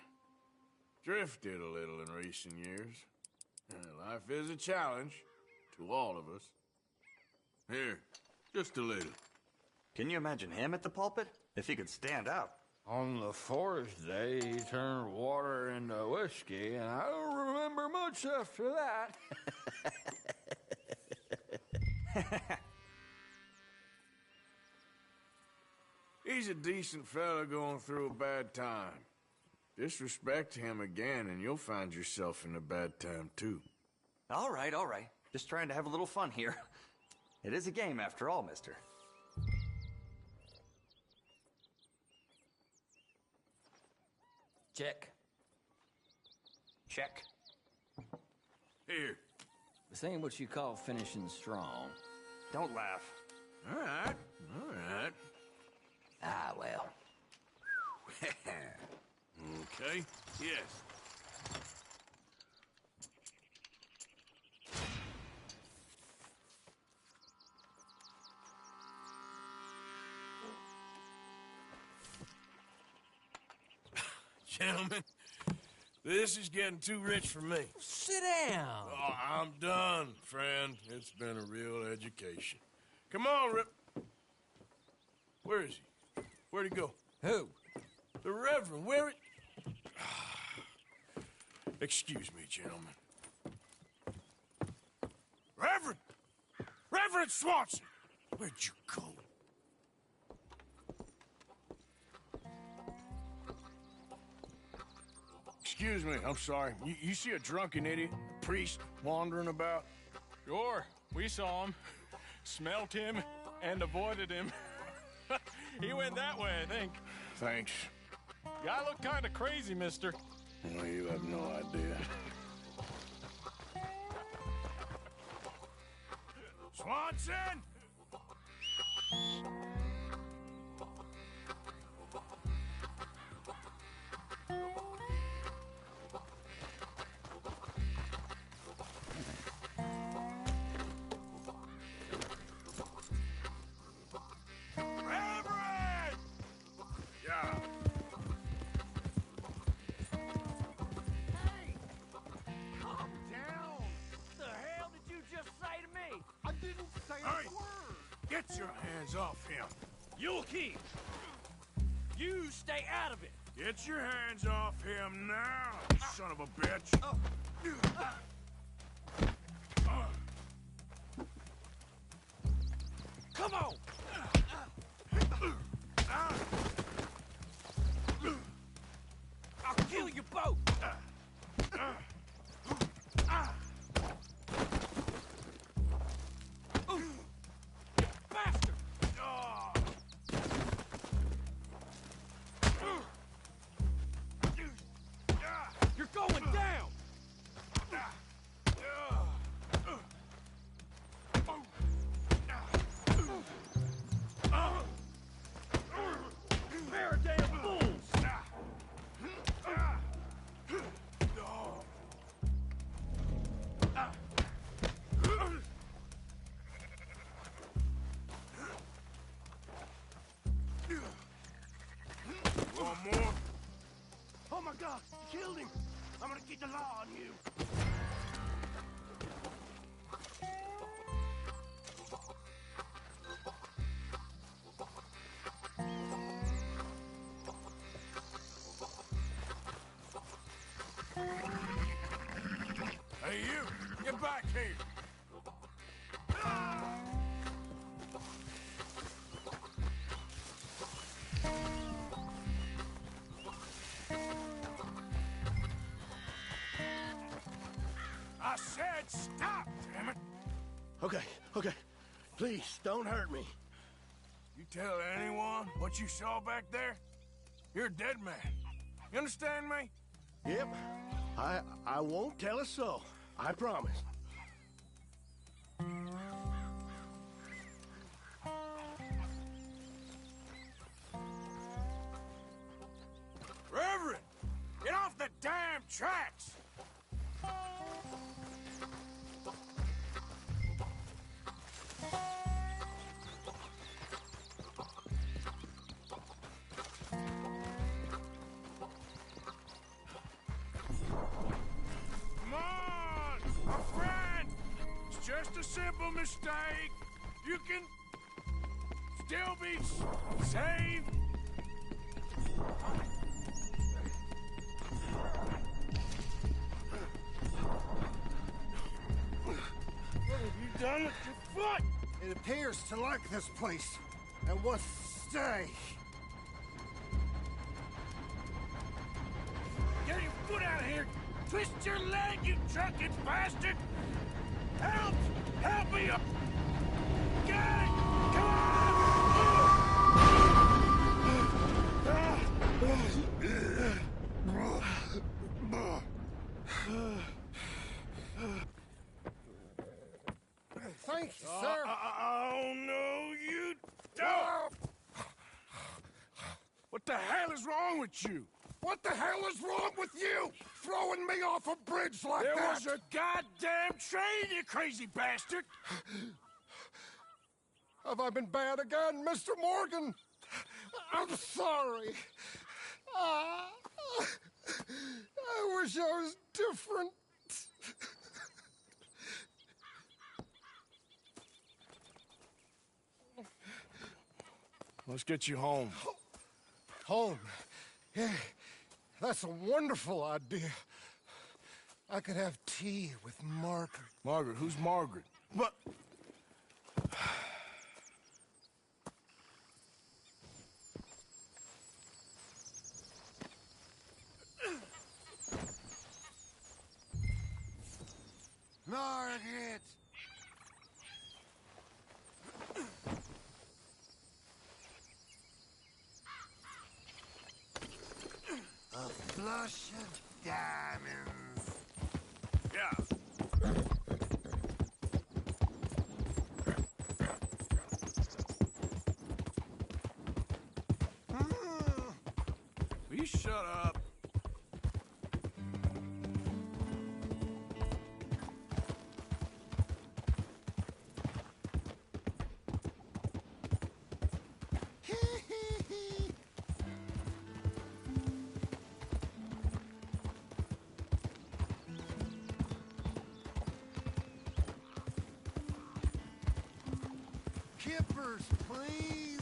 drifted a little in recent years. Life is a challenge to all of us. Here, just a little. Can you imagine him at the pulpit? If he could stand up. On the fourth day, he turned water into whiskey, and I don't remember much after that. He's a decent fella going through a bad time. Disrespect him again, and you'll find yourself in a bad time, too. All right, all right. Just trying to have a little fun here. It is a game, after all, mister. Check. Check. Here. This ain't what you call finishing strong. Don't laugh. All right, all right. Ah, well. Okay, yes. Gentlemen, this is getting too rich for me. Sit down. Oh, I'm done, friend. It's been a real education. Come on, Rip. Where is he? Where'd he go? Who? The Reverend. Where it? Excuse me, gentlemen. Reverend! Reverend Swanson! Where'd you go? Excuse me, I'm sorry. You see a drunken idiot, a priest, wandering about? Sure, we saw him, smelt him, and avoided him. He went that way, I think. Thanks. Guy looked kind of crazy, mister. Well, you have no idea. Swanson! Reverend! Yeah. Calm down! The hell did you just say to me? I didn't say Hey, a word! get your hands off him. You'll keep! You stay out of it! Get your hands off him now, you son of a bitch. Come on! I'll kill you both! You bastard! You're going down! Pair of damn fools! One more. Oh my God! You killed him! I'm gonna get the law on you! Hey, you! Get back here! I said stop, damn it! Okay. Please, don't hurt me. You tell anyone what you saw back there, you're a dead man. You understand me? Yep. I won't tell a soul. I promise. Reverend! Get off the damn tracks! Come on, my friend! It's just a simple mistake. You can still be saved. What have you done with your foot? It appears to like this place and wants to stay. Get your foot out of here! Twist your leg, you drunken bastard! Help! Help me up! Get it! Come on! Thank you, sir. Oh, no, you don't! What the hell is wrong with you? What the hell is wrong with you? Throwing me off a bridge like There that? was a goddamn train, you crazy bastard! Have I been bad again, Mr. Morgan? I'm sorry. I wish I was different. Let's get you home. Home? Yeah, that's a wonderful idea. I could have tea with Margaret. Margaret? Who's Margaret? What? Margaret! A flush of diamonds. Yeah. Will you shut up? Kippers, please.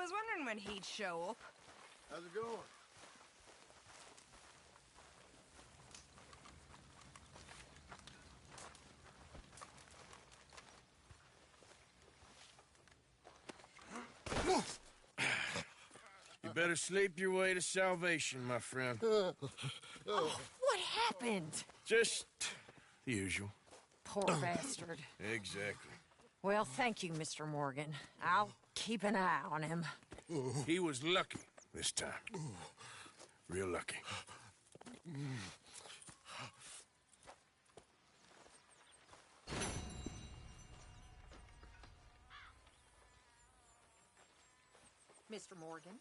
was wondering when he'd show up. How's it going? You better sleep your way to salvation, my friend. Oh, what happened? Just the usual. Poor bastard. Exactly. Well, thank you, Mr. Morgan. I'll keep an eye on him. He was lucky this time. Real lucky. Mr. Morgan?